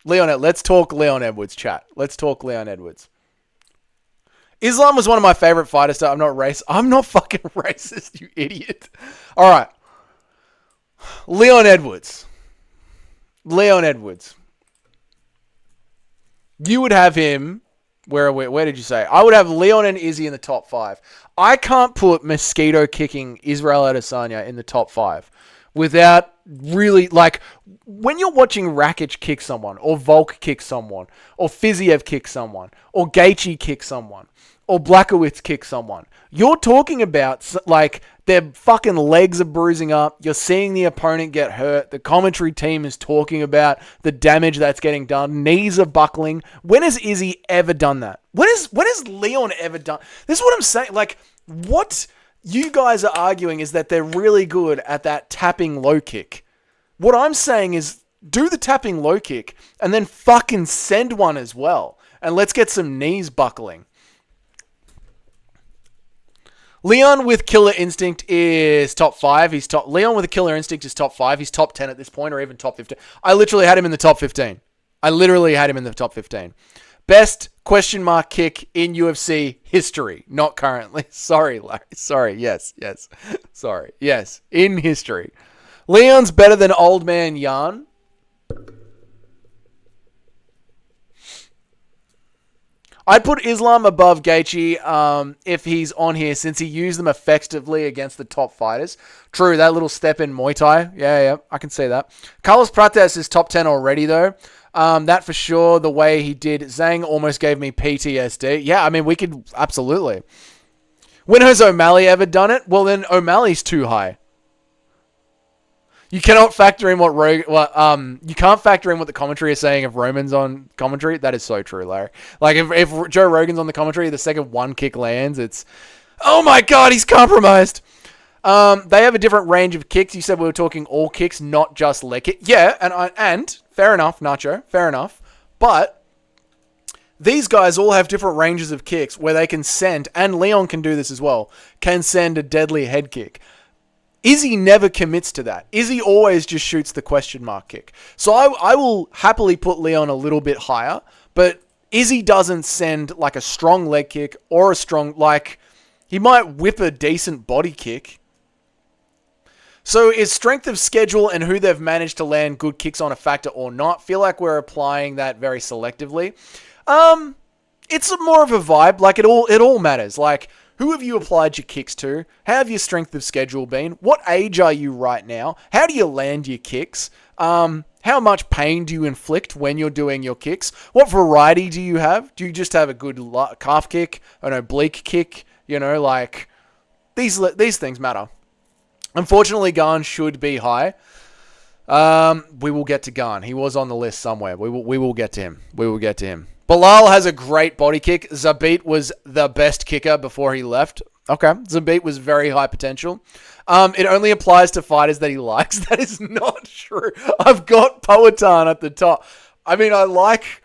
Let's talk Leon Edwards, chat. Let's talk Leon Edwards. Islam was one of my favorite fighters. I'm not racist. I'm not fucking racist, you idiot. All right. Leon Edwards. You would have him... Where did you say? I would have Leon and Izzy in the top 5. I can't put mosquito kicking Israel Adesanya in the top 5 without really, like, when you're watching Rakic kick someone, or Volk kick someone, or Fiziev kick someone, or Gaethje kick someone, or Blachowicz kick someone, you're talking about, like, their fucking legs are bruising up. You're seeing the opponent get hurt. The commentary team is talking about the damage that's getting done. Knees are buckling. When has Izzy ever done that? When has Leon ever done? This is what I'm saying. Like, what you guys are arguing is that they're really good at that tapping low kick. What I'm saying is do the tapping low kick and then fucking send one as well. And let's get some knees buckling. Leon with Killer Instinct is top 5. Leon with a Killer Instinct is top 5. He's top 10 at this point, or even top 15. I literally had him in the top 15. Best question mark kick in UFC history, not currently. Sorry, Larry. Sorry. Yes. Sorry. Yes, in history. Leon's better than Old Man Yan. I'd put Islam above Gaethje if he's on here, since he used them effectively against the top fighters. True, that little step in Muay Thai. Yeah, I can see that. Carlos Prates is top 10 already, though. That for sure, the way he did. Zhang almost gave me PTSD. Yeah, I mean, we could... Absolutely. When has O'Malley ever done it? Well, then O'Malley's too high. You cannot factor in you can't factor in what the commentary is saying if Roman's on commentary. That is so true, Larry. Like, if Joe Rogan's on the commentary, the second one kick lands, it's, oh my god, he's compromised. They have a different range of kicks. You said we were talking all kicks, not just leg kick. Yeah, and fair enough, Nacho, fair enough. But these guys all have different ranges of kicks where they can send, and Leon can do this as well, can send a deadly head kick. Izzy never commits to that. Izzy always just shoots the question mark kick. So I will happily put Leon a little bit higher, but Izzy doesn't send like a strong leg kick or a strong, like, he might whip a decent body kick. So is strength of schedule and who they've managed to land good kicks on a factor or not? Feel like we're applying that very selectively. It's more of a vibe. Like, it all matters. Like, who have you applied your kicks to? How have your strength of schedule been? What age are you right now? How do you land your kicks? How much pain do you inflict when you're doing your kicks? What variety do you have? Do you just have a good calf kick, an oblique kick? You know, like, these things matter. Unfortunately, Garn should be high. We will get to Garn. He was on the list somewhere. We will get to him. Bilal has a great body kick. Zabit was the best kicker before he left. Okay, Zabit was very high potential. It only applies to fighters that he likes. That is not true. I've got Powhatan at the top. I mean, I like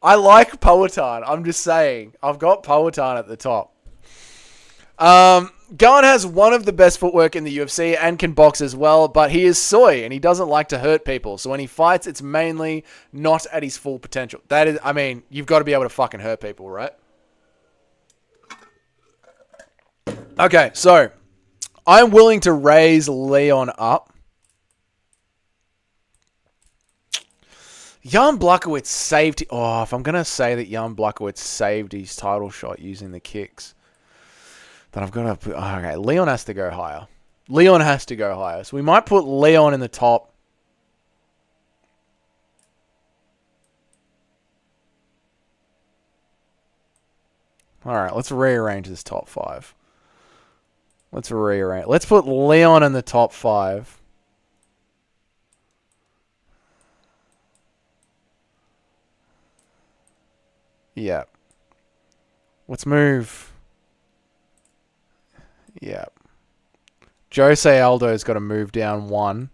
Powhatan. I'm just saying. I've got Powhatan at the top. Garn has one of the best footwork in the UFC and can box as well, but he is soy and he doesn't like to hurt people. So when he fights, it's mainly not at his full potential. That is, I mean, you've got to be able to fucking hurt people, right? Okay, so I'm willing to raise Leon up. Jan Blachowicz saved... Oh, if I'm going to say that Jan Blachowicz saved his title shot using the kicks, then I've got to... Okay, Leon has to go higher. So we might put Leon in the top. Alright, let's rearrange this top 5. Let's put Leon in the top 5. Yeah. Let's move Yeah. Jose Aldo's got to move down 1.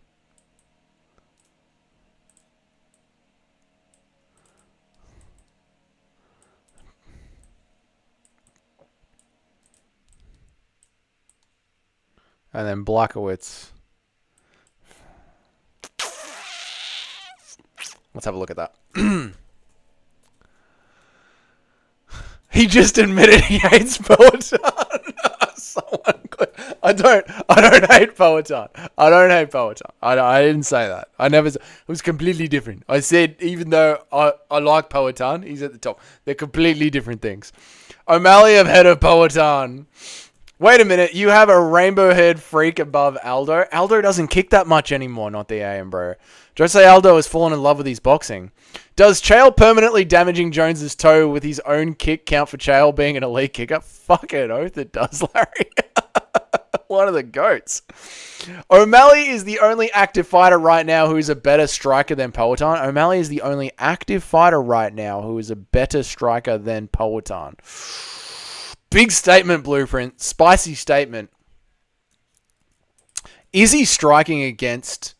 And then Blachowicz. Let's have a look at that. He just admitted he hates Peloton. I don't hate Peloton. I don't hate Peloton. I didn't say that. It was completely different. I said, even though I like Peloton, he's at the top. They're completely different things. O'Malley ahead of Peloton. Wait a minute, you have a rainbow head freak above Aldo? Aldo doesn't kick that much anymore, not the AM, bro. Jose Aldo has fallen in love with his boxing. Does Chael permanently damaging Jones's toe with his own kick count for Chael being an elite kicker? Fucking oath it does, Larry. One of the goats. O'Malley is the only active fighter right now who is a better striker than Peloton. O'Malley is the only active fighter right now who is a better striker than Peloton. Big statement, Blueprint. Spicy statement. Is he striking against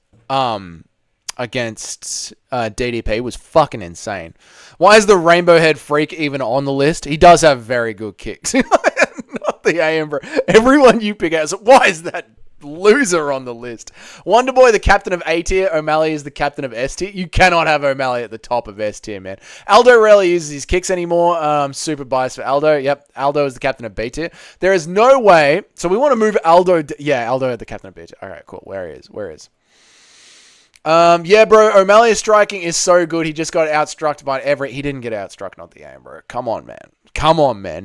DDP was fucking insane. Why is the Rainbow Head Freak even on the list? He does have very good kicks. Not the AM, bro. Everyone you pick out. So why is that loser on the list? Wonderboy, the captain of A tier. O'Malley is the captain of S tier. You cannot have O'Malley at the top of S tier, man. Aldo rarely uses his kicks anymore. Super biased for Aldo. Yep, Aldo is the captain of B tier. There is no way. So we want to move Aldo. Aldo at the captain of B tier. All right, cool. Where he is. Yeah, bro. O'Malley's striking is so good. He just got outstruck by every. He didn't get outstruck, not the AM, bro. Come on, man.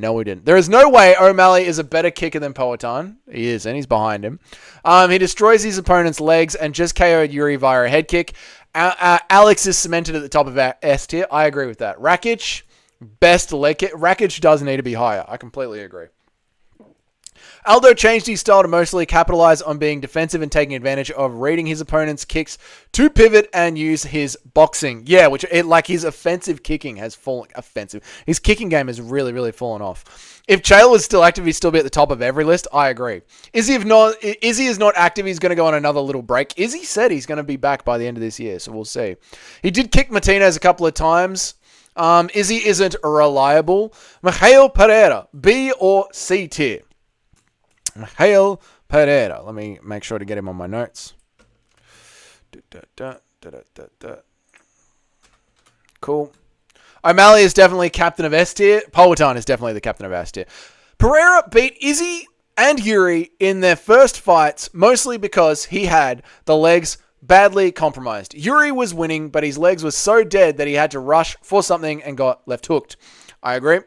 No, we didn't. There is no way O'Malley is a better kicker than Peloton. He is, and he's behind him. He destroys his opponent's legs and just KO'd Yuri via a head kick. Alex is cemented at the top of S tier. I agree with that. Rakic, best leg kick. Rakic does need to be higher. I completely agree. Aldo changed his style to mostly capitalize on being defensive and taking advantage of reading his opponent's kicks to pivot and use his boxing. Yeah, his offensive kicking has fallen. His kicking game has really, really fallen off. If Chael was still active, he'd still be at the top of every list. I agree. Izzy is not active. He's going to go on another little break. Izzy said he's going to be back by the end of this year, so we'll see. He did kick Martinez a couple of times. Izzy isn't reliable. Miguel Pereira, B or C tier? Miguel Pereira. Let me make sure to get him on my notes. Cool. O'Malley is definitely captain of S tier. Peloton is definitely the captain of S tier. Pereira beat Izzy and Yuri in their first fights, mostly because he had the legs badly compromised. Yuri was winning, but his legs were so dead that he had to rush for something and got left hooked. I agree.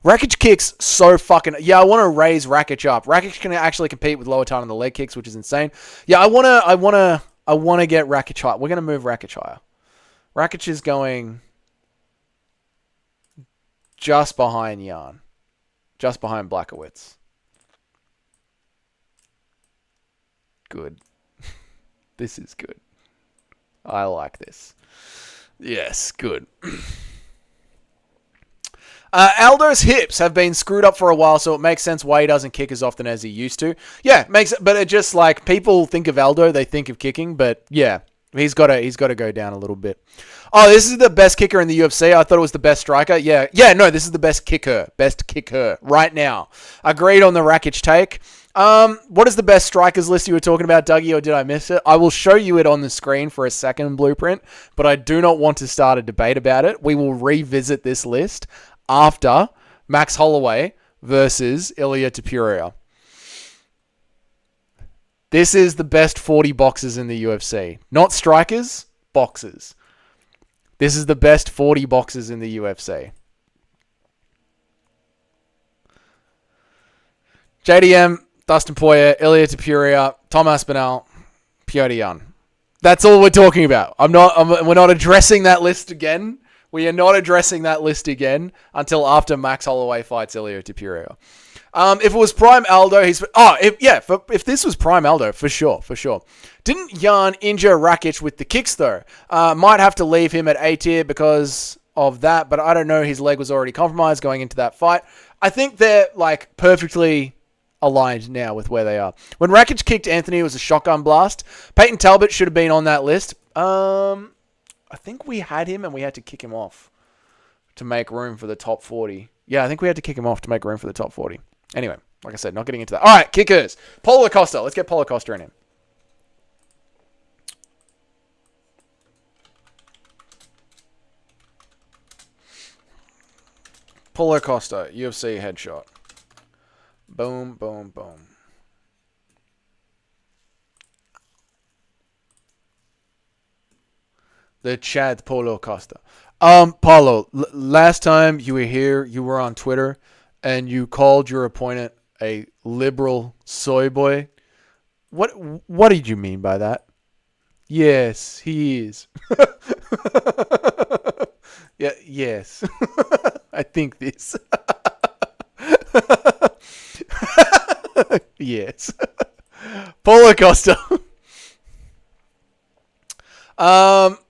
Rakic kicks so fucking... Yeah, I want to raise Rakic up. Rakic can actually compete with Lower on the leg kicks, which is insane. Yeah, I want to get Rakic higher. We're going to move Rakic higher. Rakic is going just behind Jan. Just behind Blachowicz. Good. This is good. I like this. Yes, good. Aldo's hips have been screwed up for a while, so it makes sense why he doesn't kick as often as he used to. Yeah, but it just like people think of Aldo, they think of kicking, but yeah, he's got to go down a little bit. Oh, this is the best kicker in the UFC. I thought it was the best striker. Yeah, no, this is the best kicker right now. Agreed on the Rakic take. What is the best strikers list you were talking about, Dougie, or did I miss it? I will show you it on the screen for a second, Blueprint, but I do not want to start a debate about it. We will revisit this list after Max Holloway versus Ilia Topuria. This is the best 40 boxers in the UFC. Not strikers, boxers. This is the best 40 boxers in the UFC. JDM, Dustin Poirier, Ilia Topuria, Tom Aspinall, Petr Yan. That's all we're talking about. We're not addressing that list again. We are not addressing that list again until after Max Holloway fights Ilia Topuria. If it was Prime Aldo, if this was Prime Aldo, for sure. Didn't Jan injure Rakic with the kicks though? Might have to leave him at A tier because of that, but I don't know. His leg was already compromised going into that fight. I think they're like perfectly aligned now with where they are. When Rakic kicked Anthony, it was a shotgun blast. Peyton Talbot should have been on that list. I think we had him and we had to kick him off to make room for the top 40. Yeah, I think we had to kick him off to make room for the top 40. Anyway, like I said, not getting into that. All right, kickers. Paulo Costa. Let's get Paulo Costa in him. Paulo Costa, UFC headshot. Boom, boom, boom. The Chad Paulo Costa. Paulo, last time you were here, you were on Twitter, and you called your opponent a liberal soy boy. What did you mean by that? Yes, he is. Yeah, yes. I think this. Yes. Paulo Costa.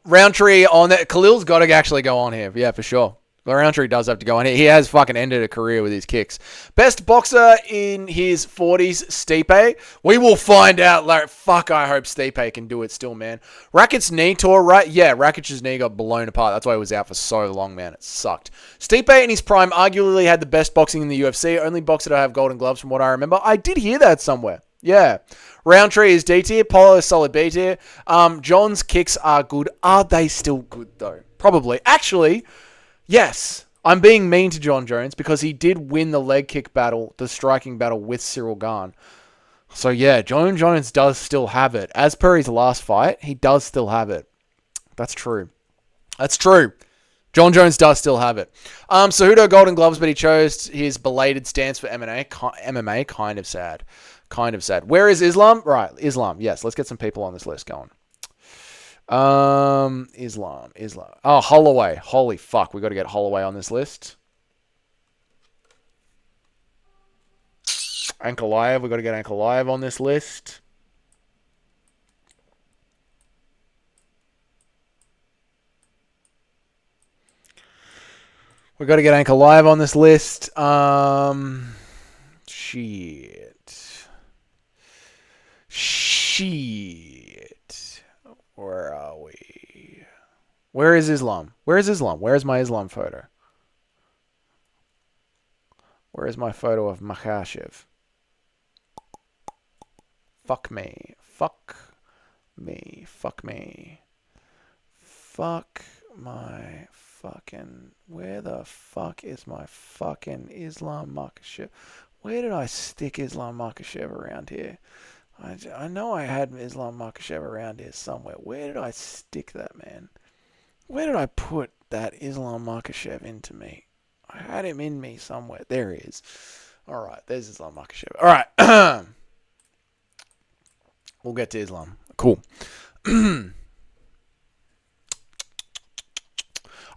Roundtree on that. Khalil's got to actually go on here. Yeah, for sure. Roundtree does have to go on here. He has fucking ended a career with his kicks. Best boxer in his 40s, Stipe. We will find out. Like, fuck, I hope Stipe can do it still, man. Rakic's knee tore, right? Yeah, Rakic's knee got blown apart. That's why he was out for so long, man. It sucked. Stipe in his prime arguably had the best boxing in the UFC. Only boxer to have golden gloves from what I remember. I did hear that somewhere. Yeah. Roundtree is D tier. Paulo is solid B tier. John's kicks are good. Are they still good, though? Probably. Actually, yes. I'm being mean to John Jones because he did win the leg kick battle, the striking battle with Cyril Gane. So, yeah, John Jones does still have it. As per his last fight, he does still have it. That's true. That's true. John Jones does still have it. Cejudo golden gloves, but he chose his belated stance for MMA. Kind of sad. Kind of sad. Where is Islam? Right, Islam. Yes, let's get some people on this list going. Islam. Oh, Holloway. Holy fuck, we got to get Holloway on this list. Ankalaev. We got to get Ankalaev on this list. We got to get Ankalaev on this list. Shit. Where are we? Where is Islam? Where is Islam? Where is my Islam photo? Where is my photo of Makhachev? Fuck me. Fuck me. Fuck me. Fuck my fucking... Where the fuck is my fucking Islam Makhachev? Where did I stick Islam Makhachev around here? I know I had Islam Makhachev around here somewhere. Where did I stick that, man? Where did I put that Islam Makhachev into me? I had him in me somewhere. There he is. All right, there's Islam Makhachev. All right. We'll get to Islam. Cool.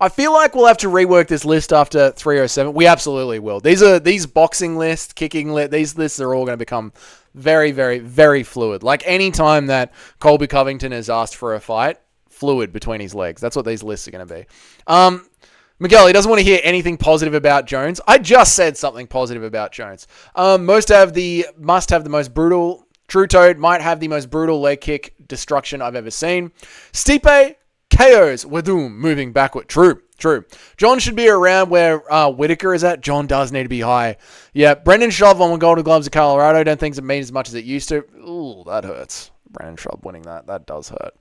I feel like we'll have to rework this list after 307. We absolutely will. These boxing lists, kicking lists, these lists are all going to become very, very, very fluid. Like any time that Colby Covington has asked for a fight, fluid between his legs. That's what these lists are going to be. Miguel, he doesn't want to hear anything positive about Jones. I just said something positive about Jones. Must have the most brutal. True Toad might have the most brutal leg kick destruction I've ever seen. Stipe KOs Wadum moving backward. True. John should be around where Whitaker is at. John does need to be high. Yeah, Brendan Schaub won Golden Gloves of Colorado. Don't think it means as much as it used to. Ooh, that hurts. Brendan Schaub winning that. That does hurt.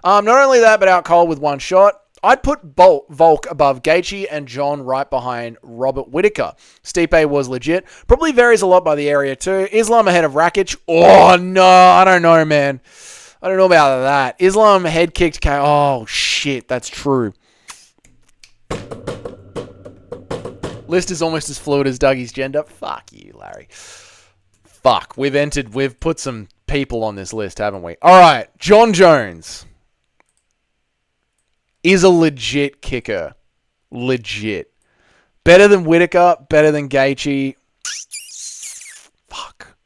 Not only that, but out cold with one shot. I'd put Volk above Gaethje and John right behind Robert Whitaker. Stipe was legit. Probably varies a lot by the area too. Islam ahead of Rakic. Oh, no. I don't know, man. I don't know about that. Islam head kicked K. Oh, shit. That's true. List is almost as fluid as Dougie's gender. Fuck you, Larry. Fuck. We've put some people on this list, haven't we? All right. John Jones is a legit kicker. Legit. Better than Whitaker. Better than Gaethje. Fuck.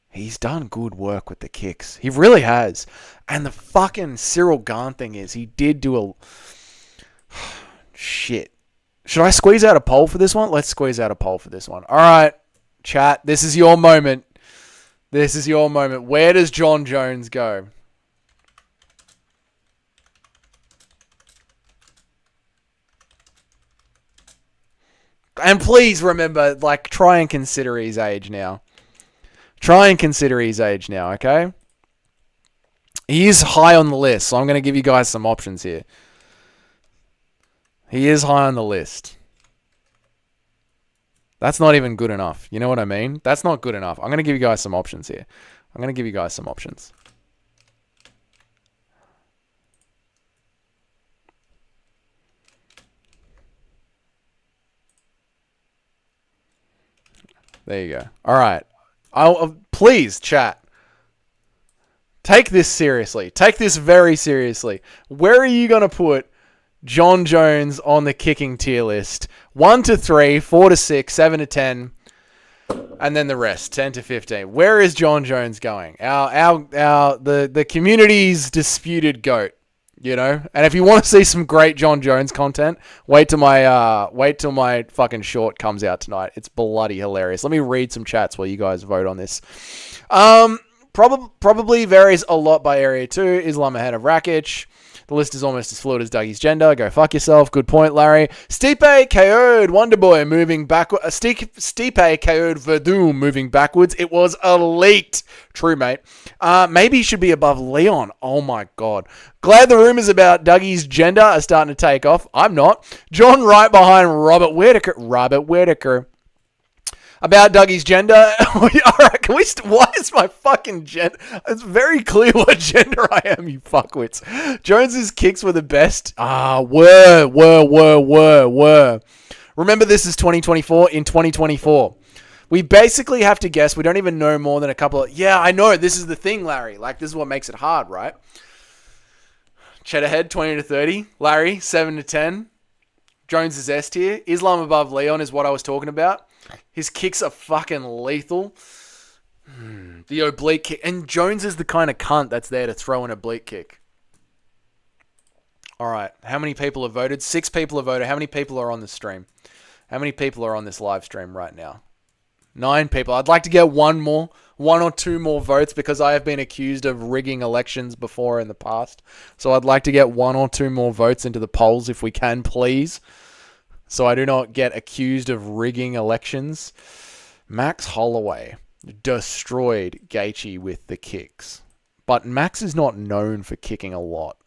He's done good work with the kicks. He really has. And the fucking Cyril Gane thing is, he did do a... Shit. Should I squeeze out a poll for this one? Let's squeeze out a poll for this one. All right, chat. This is your moment. This is your moment. Where does Jon Jones go? And please remember, like, try and consider his age now. Try and consider his age now, okay? He is high on the list, so I'm going to give you guys some options here. He is high on the list. That's not even good enough. You know what I mean? That's not good enough. I'm going to give you guys some options here. I'm going to give you guys some options. There you go. All right. Please, chat. Take this seriously. Take this very seriously. Where are you going to put Jon Jones on the kicking tier list? 1 to 3, 4 to 6, 7 to 10, and then the rest, 10 to 15. Where is Jon Jones going? The community's disputed GOAT, you know? And if you want to see some great Jon Jones content, wait till my fucking short comes out tonight. It's bloody hilarious. Let me read some chats while you guys vote on this. Probably varies a lot by area too. Islam ahead of Rakic. The list is almost as fluid as Dougie's gender. Go fuck yourself. Good point, Larry. Stipe KO'd Wonderboy moving backward. Stipe KO'd Verdum moving backwards. It was elite. True, mate. Maybe he should be above Leon. Oh my god. Glad the rumors about Dougie's gender are starting to take off. I'm not. John right behind Robert Whittaker. About Dougie's gender. All right, why is my fucking gender? It's very clear what gender I am, you fuckwits. Jones's kicks were the best. Were. Remember, this is 2024. In 2024, we basically have to guess. We don't even know more than a couple of... Yeah, I know. This is the thing, Larry. Like, this is what makes it hard, right? Cheddarhead, 20 to 30. Larry, 7 to 10. Jones is S tier. Islam above Leon is what I was talking about. His kicks are fucking lethal. The oblique kick. And Jones is the kind of cunt that's there to throw an oblique kick. All right. How many people have voted? 6 people have voted. How many people are on the stream? How many people are on this live stream right now? 9 people. I'd like to get one or two more votes because I have been accused of rigging elections before in the past. So I'd like to get 1 or 2 more votes into the polls if we can, please. So I do not get accused of rigging elections. Max Holloway destroyed Gaethje with the kicks. But Max is not known for kicking a lot.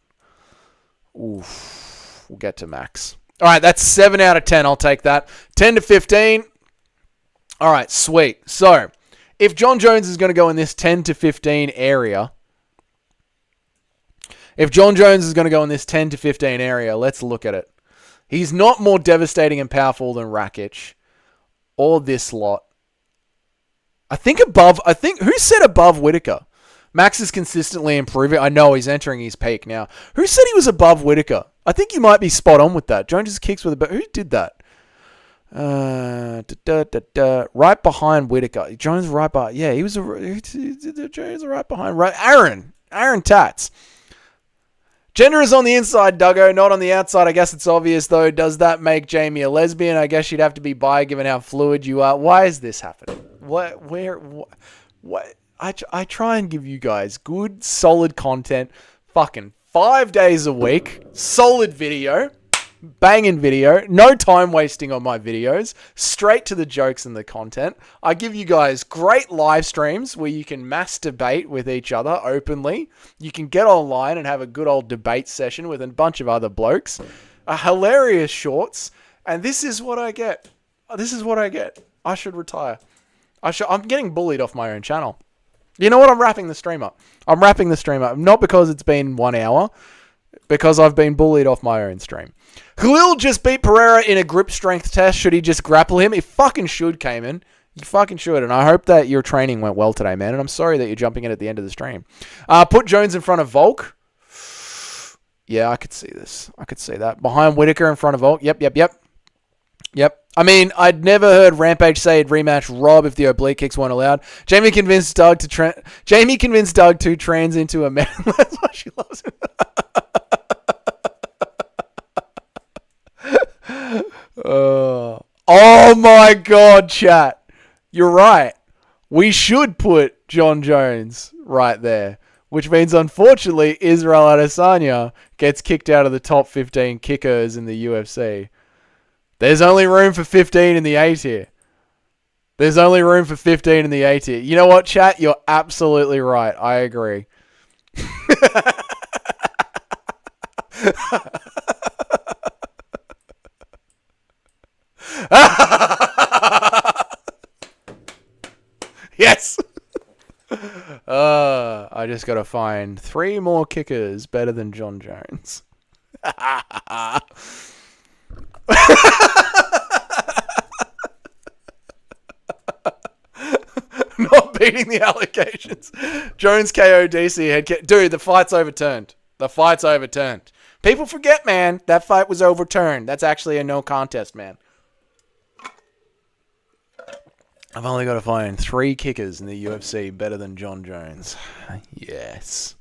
Oof. We'll get to Max. All right, that's 7 out of 10. I'll take that. 10 to 15. All right, sweet. So, if Jon Jones is going to go in this 10 to 15 area, let's look at it. He's not more devastating and powerful than Rakic or this lot. Who said above Whittaker? Max is consistently improving. I know he's entering his peak now. Who said he was above Whittaker? I think you might be spot on with that. Jones' kicks were who did that? Right behind Whittaker. Jones right behind. Yeah, Jones right behind. Aaron Tats. Gender is on the inside, Duggo, not on the outside. I guess it's obvious, though. Does that make Jamie a lesbian? I guess she'd have to be bi, given how fluid you are. Why is this happening? What? I try and give you guys good, solid content. Fucking 5 days a week. Solid video. Banging video. No time wasting on my videos. Straight to the jokes and the content. I give you guys great live streams where you can mass debate with each other openly. You can get online and have a good old debate session with a bunch of other blokes. Hilarious shorts. And this is what I get. I should retire. I'm getting bullied off my own channel. You know what? I'm wrapping the stream up. Not because it's been 1 hour. Because I've been bullied off my own stream. Khalil just beat Pereira in a grip strength test. Should he just grapple him? He fucking should, Cayman. You fucking should. And I hope that your training went well today, man. And I'm sorry that you're jumping in at the end of the stream. Put Jones in front of Volk. Yeah, I could see this. I could see that. Behind Whittaker in front of Volk. Yep. I mean, I'd never heard Rampage say he'd rematch Rob if the oblique kicks weren't allowed. Jamie convinced Doug to trans into a man. That's why she loves him. Oh my god, chat. You're right. We should put John Jones right there. Which means, unfortunately, Israel Adesanya gets kicked out of the top 15 kickers in the UFC. There's only room for 15 in the A tier. There's only room for 15 in the A tier. You know what, chat? You're absolutely right. I agree. Yes. I just got to find 3 more kickers better than John Jones. Not beating the allegations. Jones KO DC head kick. Dude, the fight's overturned. The fight's overturned. People forget, man. That fight was overturned. That's actually a no contest, man. I've only got to find 3 kickers in the UFC better than John Jones. Yes.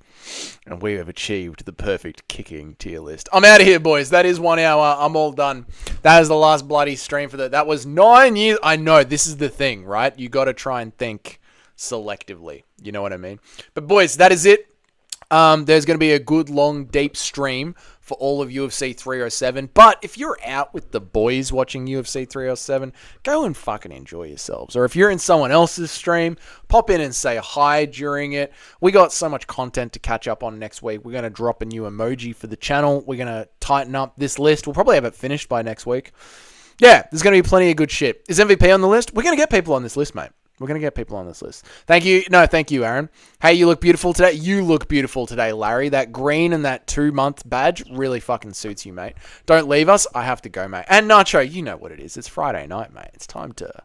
And we have achieved the perfect kicking tier list. I'm out of here, boys. That is 1 hour. I'm all done. That is the last bloody stream for that. That was 9 years. I know, this is the thing, right? You got to try and think selectively. You know what I mean? But, boys, that is it. There's going to be a good, long, deep stream for all of UFC 307. But if you're out with the boys watching UFC 307, go and fucking enjoy yourselves. Or if you're in someone else's stream, pop in and say hi during it. We got so much content to catch up on next week. We're going to drop a new emoji for the channel. We're going to tighten up this list. We'll probably have it finished by next week. Yeah, there's going to be plenty of good shit. Is MVP on the list? We're going to get people on this list, mate. We're going to get people on this list. Thank you. No, thank you, Aaron. Hey, you look beautiful today. You look beautiful today, Larry. That green and that 2-month badge really fucking suits you, mate. Don't leave us. I have to go, mate. And Nacho, you know what it is. It's Friday night, mate. It's time to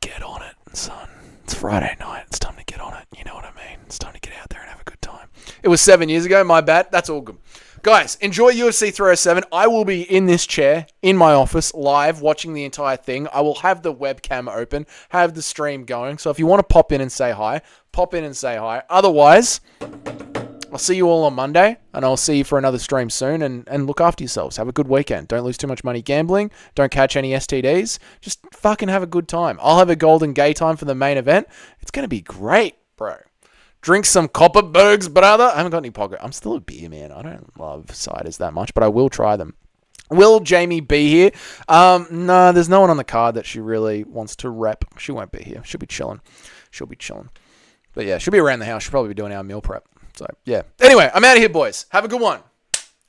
get on it, son. It's Friday night. It's time to get on it. You know what I mean? It's time to get out there and have a good time. It was 7 years ago. My bad. That's all good. Guys, enjoy UFC 307. I will be in this chair, in my office, live, watching the entire thing. I will have the webcam open, have the stream going. So if you want to pop in and say hi, pop in and say hi. Otherwise, I'll see you all on Monday, and I'll see you for another stream soon. And look after yourselves. Have a good weekend. Don't lose too much money gambling. Don't catch any STDs. Just fucking have a good time. I'll have a golden gay time for the main event. It's going to be great, bro. Drink some Copperbergs, brother. I haven't got any pocket. I'm still a beer man. I don't love ciders that much, but I will try them. Will Jamie be here? No, there's no one on the card that she really wants to rep. She won't be here. She'll be chilling. But yeah, she'll be around the house. She'll probably be doing our meal prep. So yeah. Anyway, I'm out of here, boys. Have a good one.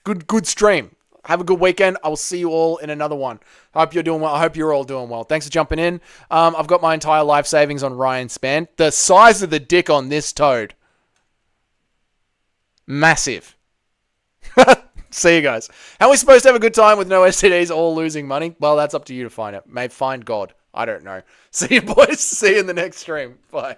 Good stream. Have a good weekend. I will see you all in another one. I hope you're doing well. I hope you're all doing well. Thanks for jumping in. I've got my entire life savings on Ryan Spann. The size of the dick on this toad. Massive. See you guys. How are we supposed to have a good time with no STDs, all losing money? Well, that's up to you to find it. May find God. I don't know. See you, boys. See you in the next stream. Bye.